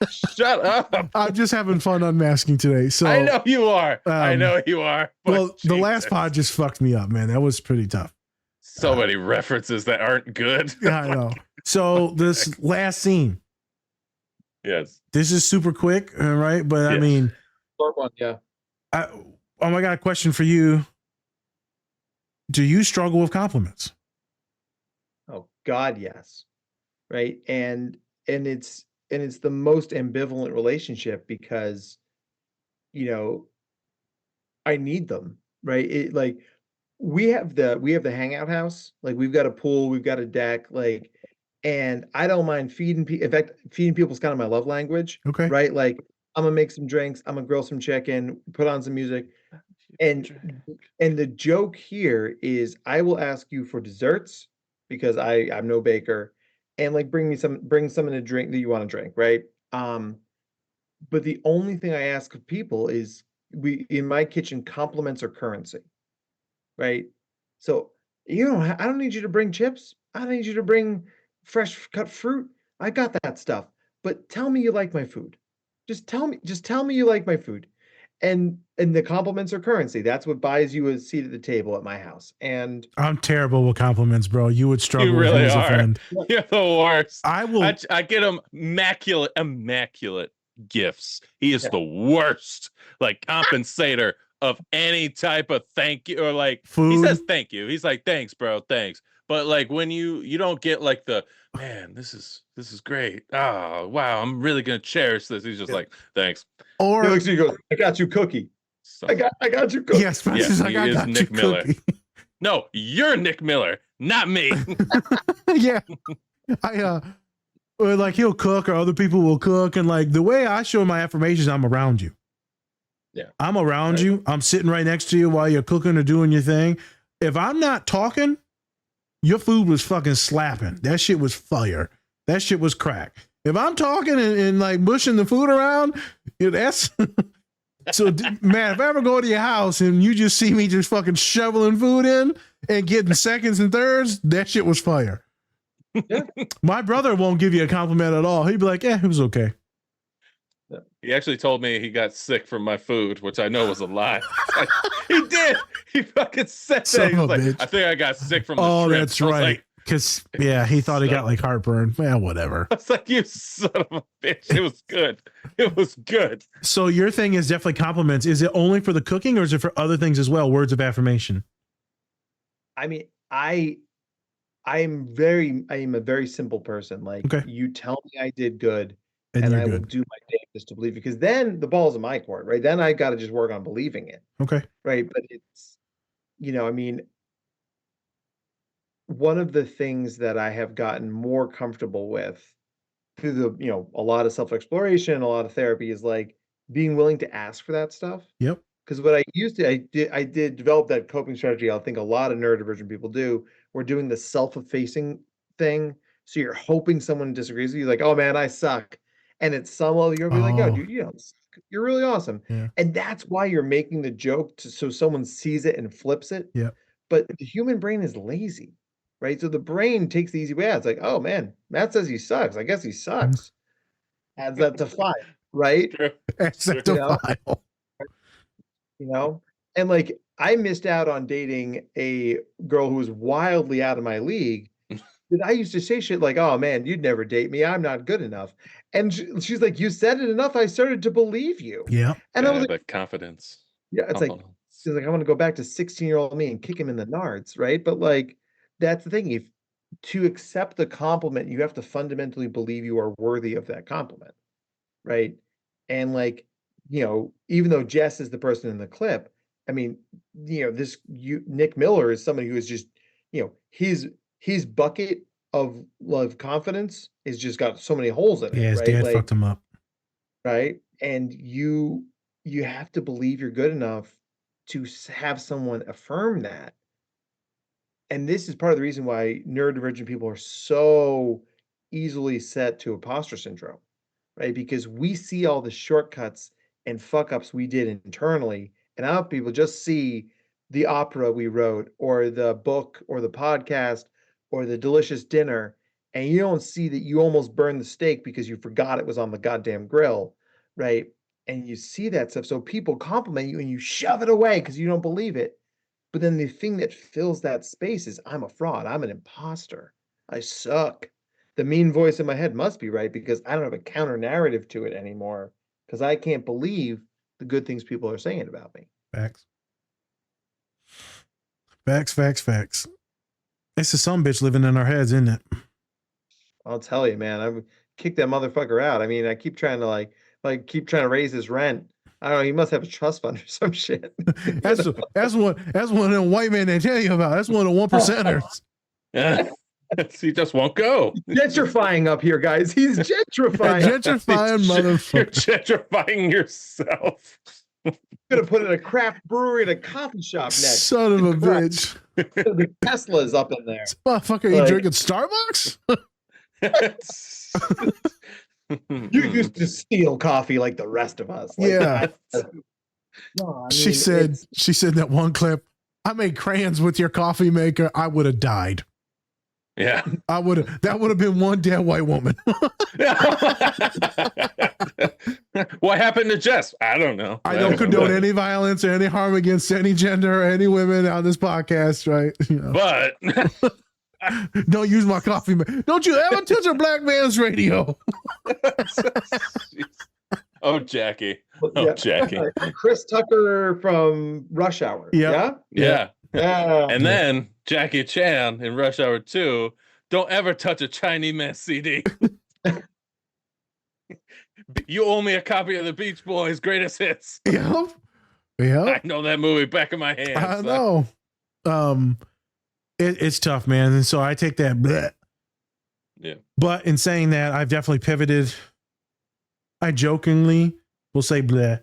Shut up. I'm just having fun unmasking today. So I know you are. I know you are. Well, the last pod just fucked me up, man. That was pretty tough. So many references that aren't good. Yeah, I know. So this last scene. Yes. This is super quick, right? But I mean, short one, yeah. I got a question for you. Do you struggle with compliments? Oh God, yes. Right. And it's the most ambivalent relationship because, I need them. Right. We have the hangout house. Like we've got a pool, we've got a deck, and I don't mind feeding people. In fact, feeding people is kind of my love language. Okay. Right. Like I'm gonna make some drinks, I'm gonna grill some chicken, put on some music. And the joke here is I will ask you for desserts because I'm no baker, and bring something to drink that you want to drink, right? But the only thing I ask of people is in my kitchen, compliments are currency, right? So I don't need you to bring chips. I don't need you to bring fresh cut fruit. I got that stuff. But tell me you like my food. Just tell me you like my food. And the compliments are currency. That's what buys you a seat at the table at my house. And I'm terrible with compliments, bro. You would struggle You with really me as a are. friend. You're the worst. I will. I get him immaculate gifts. He is the worst, compensator of any type of thank you or Food. He says thank you. He's like, thanks, bro, thanks. But when you don't get the man, this is great. Oh wow, I'm really gonna cherish this. He's just like, thanks. Or he looks at you and goes, I got you cookie. I got you cookie. Yes, Francis, he is got Nick you Miller. cookie. No, you're Nick Miller, not me. Yeah. Or he'll cook or other people will cook. And the way I show my affirmations, I'm around you. Yeah. I'm around you. I'm sitting right next to you while you're cooking or doing your thing. If I'm not talking, your food was fucking slapping. That shit was fire. That shit was crack. If I'm talking and mushing the food around, that's so man, if I ever go to your house and you just see me just fucking shoveling food in and getting seconds and thirds, that shit was fire. Yeah. My brother won't give you a compliment at all. He'd be like, it was okay. He actually told me he got sick from my food, which I know was a lie. He did. He fucking said that. He was like, I think I got sick from the shrimp. That's right. Because, he thought he got heartburn. Well, whatever. I was like, you son of a bitch. It was good. It was good. So your thing is definitely compliments. Is it only for the cooking or is it for other things as well? Words of affirmation. I mean, I am a very simple person. You tell me I did good and I will do my damnedest to believe it, because then the ball's in my court, right? Then I got to just work on believing it. Okay. Right. But it's, one of the things that I have gotten more comfortable with through a lot of self-exploration, a lot of therapy is being willing to ask for that stuff. Yep. Because what I did develop that coping strategy. I think a lot of neurodivergent people do. We're doing the self-effacing thing. So you're hoping someone disagrees with you, like, oh man, I suck. And at some level, you'll be like, yo, dude, you're really awesome. Yeah. And that's why you're making the joke so someone sees it and flips it. Yeah. But the human brain is lazy, right? So the brain takes the easy way out. It's like, oh man, Matt says he sucks. I guess he sucks. Adds that to 5, right? Adds that to 5. And I missed out on dating a girl who was wildly out of my league. That I used to say shit like, oh man, you'd never date me. I'm not good enough. And she's like, you said it enough. I started to believe you. Yeah. And I was the confidence. Yeah, it's she's like, I want to go back to 16-year-old me and kick him in the nards, right? But that's the thing. If to accept the compliment, you have to fundamentally believe you are worthy of that compliment, right? And even though Jess is the person in the clip, I mean, Nick Miller is somebody who is just, his bucket of confidence is just got so many holes in it. Yeah, his right? dad fucked him up. Right. And you have to believe you're good enough to have someone affirm that. And this is part of the reason why neurodivergent people are so easily set to imposter syndrome, right? Because we see all the shortcuts and fuck ups we did internally, and other people just see the opera we wrote or the book or the podcast or the delicious dinner, and you don't see that you almost burned the steak because you forgot it was on the goddamn grill, right? And you see that stuff. So people compliment you and you shove it away because you don't believe it. But then the thing that fills that space is I'm a fraud. I'm an imposter. I suck. The mean voice in my head must be right because I don't have a counter narrative to it anymore because I can't believe the good things people are saying about me. Facts. Facts, facts, facts. It's a some bitch living in our heads, isn't it? I'll tell you, man, I've kicked that motherfucker out. I mean, I keep trying to keep trying to raise his rent. I don't know. He must have a trust fund or some shit. That's one of them white men they tell you about. That's one of the 1%ers. Yeah. He just won't go. Gentrifying up here, guys. He's gentrifying. Gentrifying motherfucker. You're gentrifying yourself. Gonna put in a craft brewery and a coffee shop next. Son of a bitch. The Tesla's up in there. This motherfucker ain't drinking Starbucks? You used to steal coffee like the rest of us. Like, yeah. No, I she mean, said that one clip, I made crayons with your coffee maker, I would have died. Yeah. That would have been one dead white woman. What happened to Jess? I don't know. I don't condone any violence or any harm against any gender or any women on this podcast, right? You know. But don't use my coffee maker. Don't you ever touch a black man's radio. Oh, Jackie. yeah. Jackie. Chris Tucker from Rush Hour. Yep. Yeah. Yeah. And then Jackie Chan in Rush Hour 2, don't ever touch a Chinese man CD. You owe me a copy of the Beach Boys' greatest hits. Yep. I know that movie back in my hand. I know. It's tough, man. And so I take that. Bleh. Yeah. But in saying that, I've definitely pivoted. I jokingly will say bleh.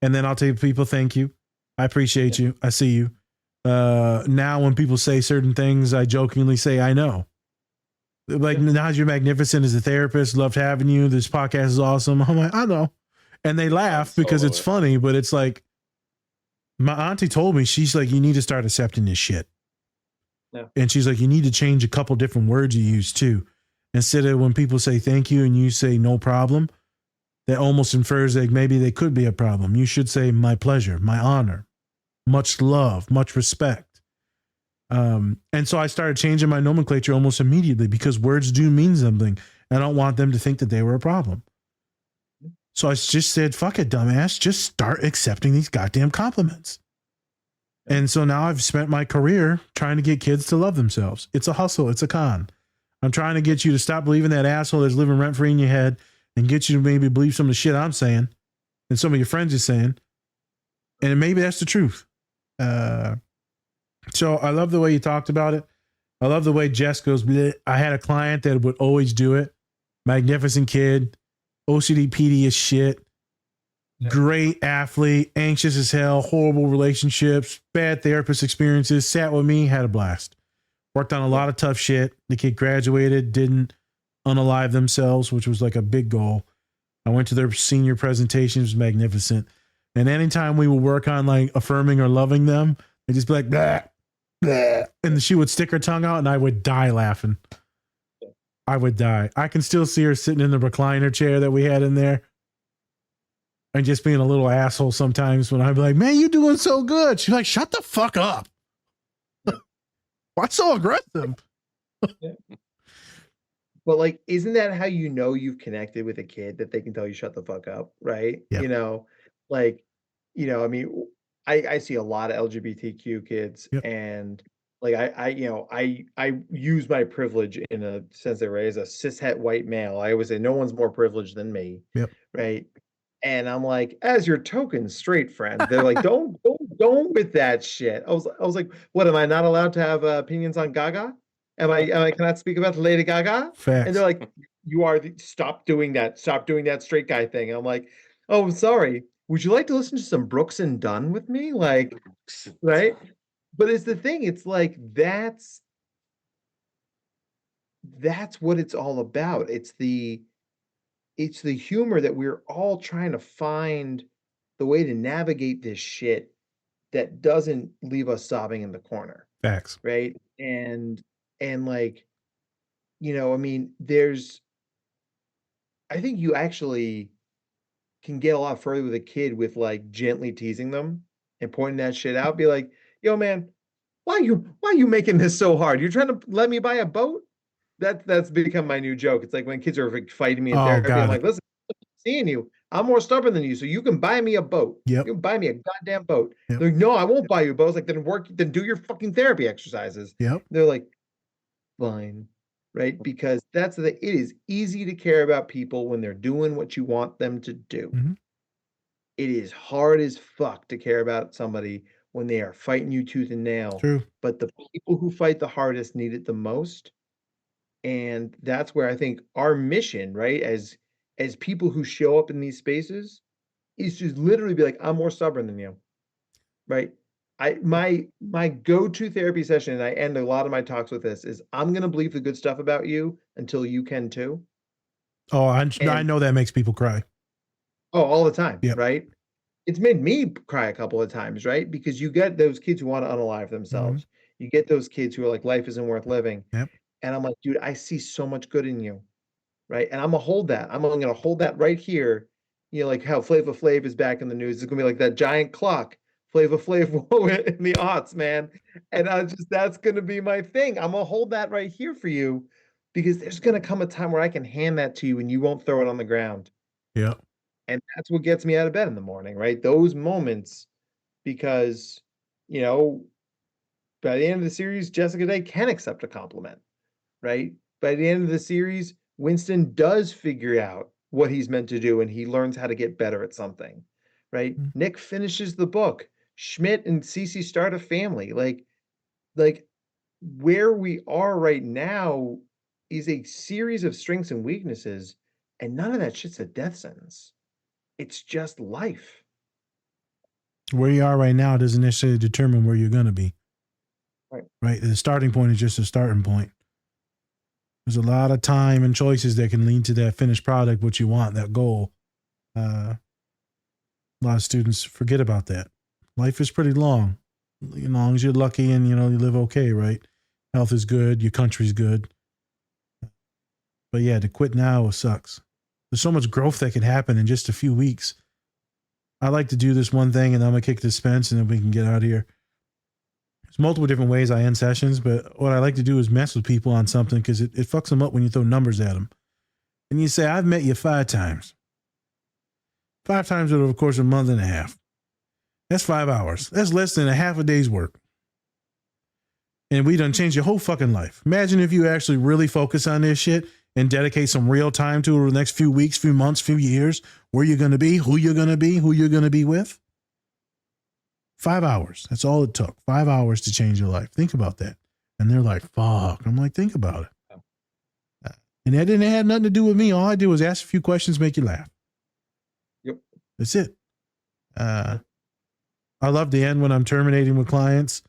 And then I'll tell people, thank you. I appreciate you. I see you. Now when people say certain things, I jokingly say, I know. Like, Naj, you're magnificent as a therapist. Loved having you. This podcast is awesome. I'm like, I know. And they laugh because it's funny, but it's like, my auntie told me, she's like, you need to start accepting this shit. Yeah. And she's like, you need to change a couple different words you use too. Instead of when people say thank you and you say no problem, that almost infers like maybe they could be a problem. You should say my pleasure, my honor, much love, much respect. And so I started changing my nomenclature almost immediately because words do mean something. I don't want them to think that they were a problem. So I just said, fuck it, dumbass. Just start accepting these goddamn compliments. And so now I've spent my career trying to get kids to love themselves. It's a hustle. It's a con. I'm trying to get you to stop believing that asshole that's living rent free in your head and get you to maybe believe some of the shit I'm saying and some of your friends are saying. And maybe that's the truth. So I love the way you talked about it. I love the way Jess goes, bleh. I had a client that would always do it. Magnificent kid. OCD PD as shit. Yeah. Great athlete. Anxious as hell. Horrible relationships. Bad therapist experiences. Sat with me. Had a blast. Worked on a lot of tough shit. The kid graduated. Didn't unalive themselves, which was like a big goal. I went to their senior presentation. It was magnificent. And anytime we would work on like affirming or loving them, they'd just be like, blah, blah. And she would stick her tongue out and I would die laughing. I would die. I can still see her sitting in the recliner chair that we had in there and just being a little asshole sometimes when I'd be like, man, you're doing so good. She's like, shut the fuck up. Why so aggressive? Yeah. But like, isn't that how you know you've connected with a kid, that they can tell you shut the fuck up, right? Yep. You know, like, you know, I mean, I see a lot of LGBTQ kids, yep. and like I use my privilege in a sense that, right, as a cishet white male, I always say no one's more privileged than me, yep. right? And I'm like, as your token straight friend, they're like, don't with that shit. I was like, what, am I not allowed to have opinions on Gaga? Am I cannot speak about Lady Gaga? Facts. And they're like, you are stop doing that straight guy thing. And I'm like, oh, I'm sorry. Would you like to listen to some Brooks and Dunn with me? Like, right? But it's the thing, it's like that's what it's all about. It's the humor that we're all trying to find the way to navigate this shit that doesn't leave us sobbing in the corner. Facts. Right? And like, you know, I mean, I think you actually can get a lot further with a kid with like gently teasing them and pointing that shit out. Be like, yo, man, why are you making this so hard? You're trying to let me buy a boat? That's become my new joke. It's like when kids are like fighting me in Oh, therapy, I'm got like, it. listen, seeing you, I'm more stubborn than you, so you can buy me a boat. Yep. You can buy me a goddamn boat. Yep. They're like, no, I won't buy you a boat. I was like, then do your fucking therapy exercises. Yep. They're like, fine, right? Because it is easy to care about people when they're doing what you want them to do. Mm-hmm. It is hard as fuck to care about somebody when they are fighting you tooth and nail. True. But the people who fight the hardest need it the most. And that's where I think our mission, right, as people who show up in these spaces, is to literally be like, I'm more stubborn than you, right? My go-to therapy session, and I end a lot of my talks with this, is I'm gonna believe the good stuff about you until you can too. Oh, I And know that makes people cry. oh, all the time, Yep. right? It's made me cry a couple of times, right? Because you get those kids who want to unalive themselves. You get those kids who are like, life isn't worth living. Yep. And I'm like, dude, I see so much good in you, right? And I'm gonna hold that. I'm gonna hold that right here. You know, like how Flava Flav is back in the news. It's gonna be like that giant clock, Flava Flav in the aughts, man. And that's gonna be my thing. I'm gonna hold that right here for you because there's gonna come a time where I can hand that to you and you won't throw it on the ground. Yeah. And that's what gets me out of bed in the morning, right? Those moments, because, you know, by the end of the series, Jessica Day can accept a compliment, right? By the end of the series, Winston does figure out what he's meant to do and he learns how to get better at something, right? Nick finishes the book. Schmidt and Cece start a family. Like where we are right now is a series of strengths and weaknesses, and none of that shit's a death sentence. It's just life. Where you are right now doesn't necessarily determine where you're going to be. Right. Right. The starting point is just a starting point. There's a lot of time and choices that can lead to that finished product, what you want, that goal. A lot of students forget about that. Life is pretty long. As long as you're lucky and, you live okay, right? Health is good. Your country's good. But yeah, to quit now sucks. There's so much growth that can happen in just a few weeks. I like to do this one thing and I'm going to kick dispense and then we can get out of here. There's multiple different ways I end sessions, but what I like to do is mess with people on something because it fucks them up when you throw numbers at them. And you say, I've met you 5 times. 5 times over the course of a month and a half. That's 5 hours. That's less than a half a day's work. And we done changed your whole fucking life. Imagine if you actually really focus on this shit and dedicate some real time to it over the next few weeks, few months, few years, where you're going to be, who you're going to be, who you're going to be with. 5 hours. That's all it took. 5 hours to change your life. Think about that. And they're like, fuck. I'm like, think about it. And that didn't have nothing to do with me. All I did was ask a few questions, make you laugh. Yep. That's it. I love the end when I'm terminating with clients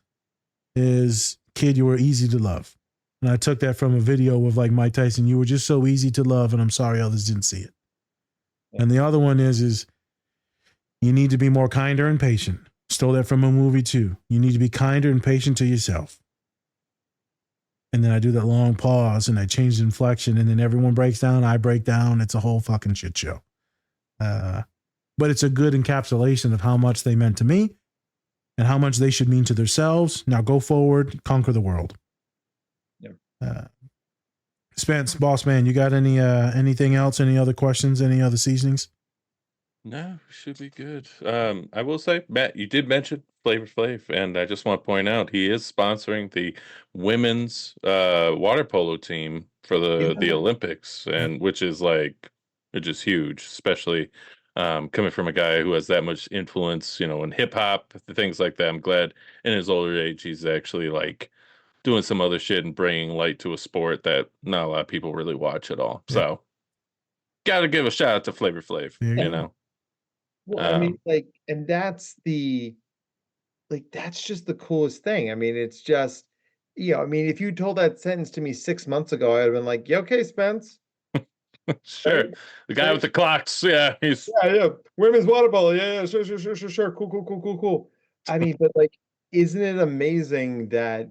is, kid, you were easy to love. And I took that from a video with like Mike Tyson. You were just so easy to love, and I'm sorry others didn't see it. Yeah. And the other one is you need to be more kinder and patient. Stole that from a movie too. You need to be kinder and patient to yourself. And then I do that long pause and I change the inflection and then everyone breaks down. I break down. It's a whole fucking shit show. But it's a good encapsulation of how much they meant to me and how much they should mean to themselves. Now go forward, conquer the world. Spence, boss man, you got anything else? Any other questions? Any other seasonings? No, should be good. I will say, Matt, you did mention Flavor Flav, and I just want to point out he is sponsoring the women's water polo team for the Olympics, and which is huge, especially coming from a guy who has that much influence, in hip hop, things like that. I'm glad in his older age he's actually doing some other shit and bringing light to a sport that not a lot of people really watch at all. Yeah. So, got to give a shout out to Flavor Flav, Well, I mean, and that's that's just the coolest thing. I mean, it's just, if you told that sentence to me 6 months ago, I'd have been like, yeah, okay, Spence. Sure. Right? The guy with the clocks. Yeah. Yeah. Women's water polo. Yeah. Sure. Cool. I mean, but isn't it amazing that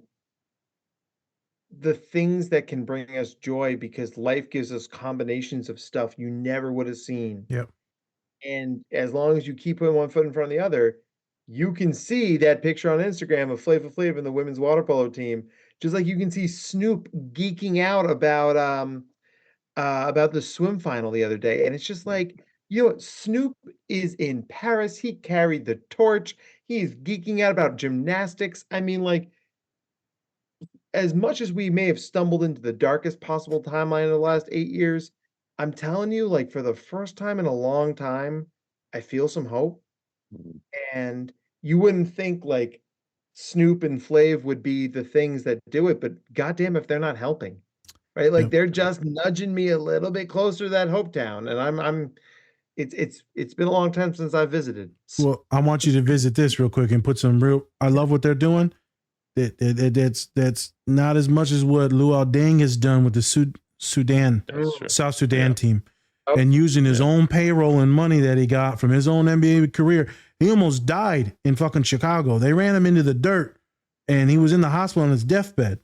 the things that can bring us joy, because life gives us combinations of stuff you never would have seen. Yep. And as long as you keep putting one foot in front of the other, you can see that picture on Instagram of Flava Flav and the women's water polo team, just like you can see Snoop geeking out about the swim final the other day. And it's just like, Snoop is in Paris. He carried the torch. He's geeking out about gymnastics. I mean, like, as much as we may have stumbled into the darkest possible timeline in the last 8 years, I'm telling you, like, for the first time in a long time, I feel some hope. And you wouldn't think like Snoop and Flav would be the things that do it, but goddamn if they're not helping, right? Like Yep. they're just nudging me a little bit closer to that Hope Town, and it's been a long time since I visited. Well, I want you to visit this real quick and put some real. I love what they're doing. That's not as much as what Luol Deng has done with the Sudan, South Sudan team, and using his own payroll and money that he got from his own NBA career. He almost died in fucking Chicago. They ran him into the dirt, and he was in the hospital on his deathbed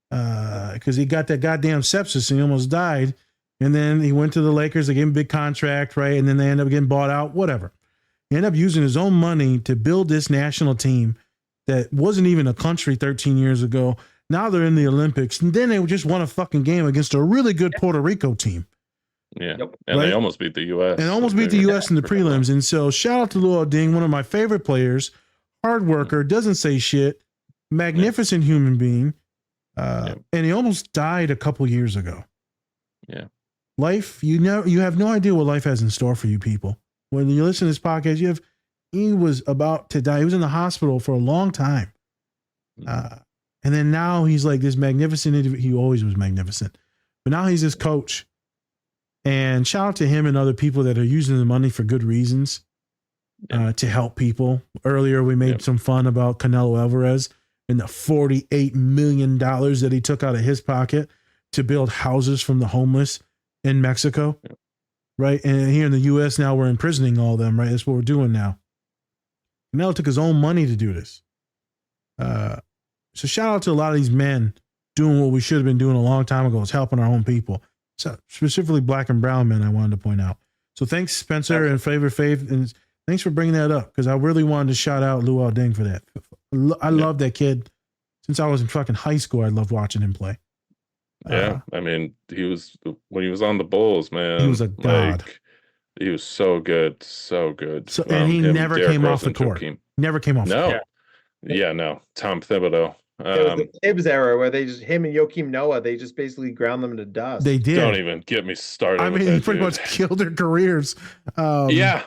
because he got that goddamn sepsis and he almost died. And then he went to the Lakers. They gave him a big contract, right? And then they ended up getting bought out. Whatever. He ended up using his own money to build this national team that wasn't even a country 13 years ago. Now they're in the Olympics. And then they just won a fucking game against a really good Puerto Rico team. Yeah. And they almost beat the U.S. And almost beat the U.S. in the prelims. And so shout out to Luol Deng, one of my favorite players, hard worker, doesn't say shit, magnificent human being. And he almost died a couple years ago. Yeah. Life, you have no idea what life has in store for you people. When you listen to this podcast, he was about to die. He was in the hospital for a long time. And then now he's like this magnificent individual. He always was magnificent. But now he's this coach. And shout out to him and other people that are using the money for good reasons to help people. Earlier, we made some fun about Canelo Alvarez and the $48 million that he took out of his pocket to build houses from the homeless in Mexico. Right? And here in the U.S. now we're imprisoning all of them, right? That's what we're doing now. Canelo took his own money to do this. So shout out to a lot of these men doing what we should have been doing a long time ago, is helping our own people. So specifically black and brown men, I wanted to point out. So thanks, Spencer and Flavor Fave, and thanks for bringing that up, because I really wanted to shout out Luol Deng for that. I love that kid. Since I was in fucking high school, I loved watching him play. Yeah, I mean, when he was on the Bulls, man, he was a god. He was so good, so good. So, and he never came off the court. Never came off. No, the court. No. Tom Thibodeau. It was the Tibbs era where him and Joakim Noah, they just basically ground them to dust. They did. Don't even get me started. I mean, he pretty much killed their careers. Yeah.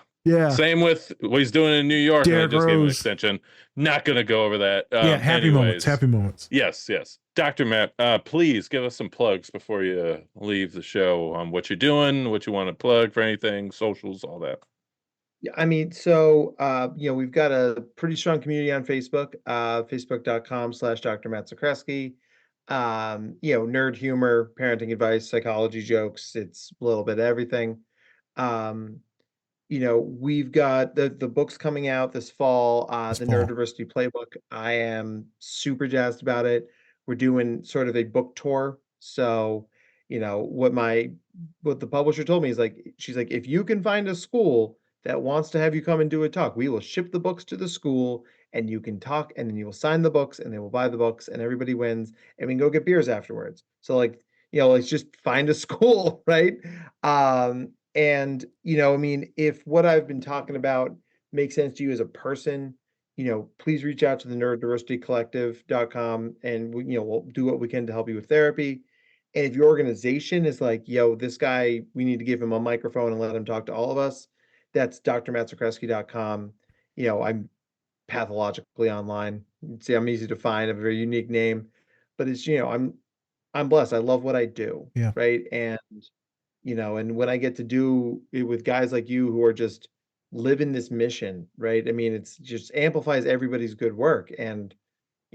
Same with what he's doing in New York. Derrick I just gave him an Rose. extension. Not going to go over that. Happy moments. Happy moments. Yes. Dr. Matt, please give us some plugs before you leave the show on what you're doing, what you want to plug for anything, socials, all that. Yeah, I mean, so, we've got a pretty strong community on Facebook, facebook.com/Dr. Matt Zakreski. Nerd humor, parenting advice, psychology jokes. It's a little bit of everything. We've got the books coming out this fall, the Neurodiversity Playbook. I am super jazzed about it. We're doing sort of a book tour. So, what the publisher told me is she's like, if you can find a school that wants to have you come and do a talk, we will ship the books to the school and you can talk, and then you will sign the books and they will buy the books and everybody wins and we can go get beers afterwards. So let's just find a school, right? If what I've been talking about makes sense to you as a person, please reach out to the neurodiversitycollective.com and we'll do what we can to help you with therapy. And if your organization is like, this guy, we need to give him a microphone and let him talk to all of us, that's drmattzakreski.com. I'm pathologically online. See, I'm easy to find, a very unique name, but it's, I'm blessed. I love what I do. Yeah. Right. And, and when I get to do it with guys like you who are just living this mission, right? I mean, it's just amplifies everybody's good work. And,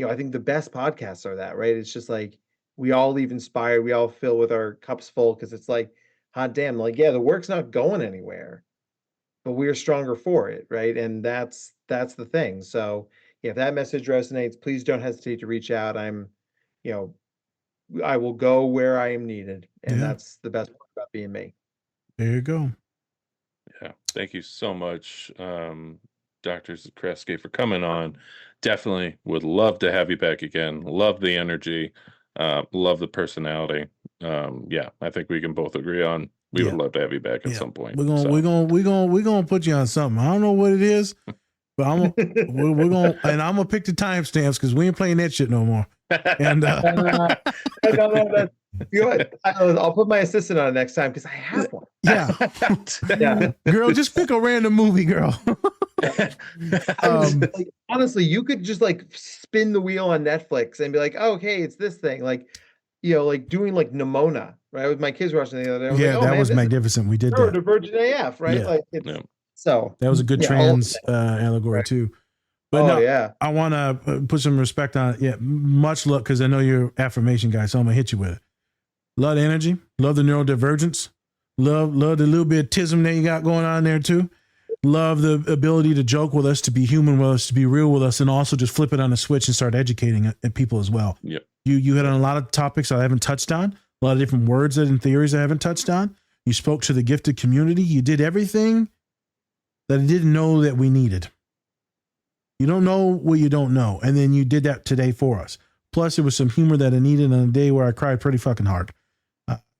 I think the best podcasts are that, right? It's just like, we all leave inspired. We all fill with our cups full. Cause it's like, hot damn, the work's not going anywhere, but we are stronger for it. Right. And that's the thing. So if that message resonates, please don't hesitate to reach out. I will go where I am needed. And that's the best part about being me. There you go. Yeah. Thank you so much. Dr. Zakreski, for coming on. Definitely would love to have you back again. Love the energy. Love the personality. Yeah, I think we can both agree on we would love to have you back at some point. We're gonna put you on something. I don't know what it is, but we're gonna pick the timestamps because we ain't playing that shit no more. And no, that's good. I'll put my assistant on it next time because I have one. Yeah. Yeah. Girl, just pick a random movie, girl. Like, honestly, you could just like spin the wheel on Netflix and be like, oh, okay, it's this thing. Like, like doing like Nimona, right? With my kids watching the other day. I was like, oh, that man, was this is magnificent. We did that. Neurodivergent AF, right? Yeah. Like, so that was a good trans allegory too. But I want to put some respect on it. Yeah, much love, because I know you're affirmation guy, so I'm gonna hit you with it. Love the energy, love the neurodivergence, love the little bit of tism that you got going on there too. Love the ability to joke with us, to be human with us, to be real with us, and also just flip it on a switch and start educating people as well. Yep. You hit on a lot of topics I haven't touched on, a lot of different words and theories I haven't touched on. You spoke to the gifted community. You did everything that I didn't know that we needed. You don't know what you don't know. And then you did that today for us. Plus, there was some humor that I needed on a day where I cried pretty fucking hard.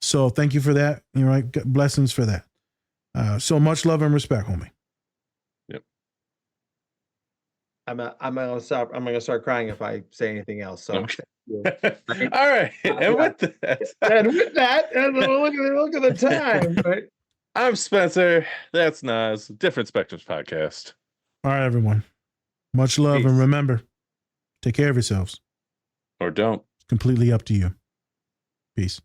So thank you for that. You're right. Blessings for that. So much love and respect, homie. Yep. I'm gonna start crying if I say anything else. So okay. All right. And with that, look at the time. Right? I'm Spencer. That's Nas. Different Spectrums Podcast. All right, everyone. Much love. Peace. And remember, take care of yourselves. Or don't. It's completely up to you. Peace.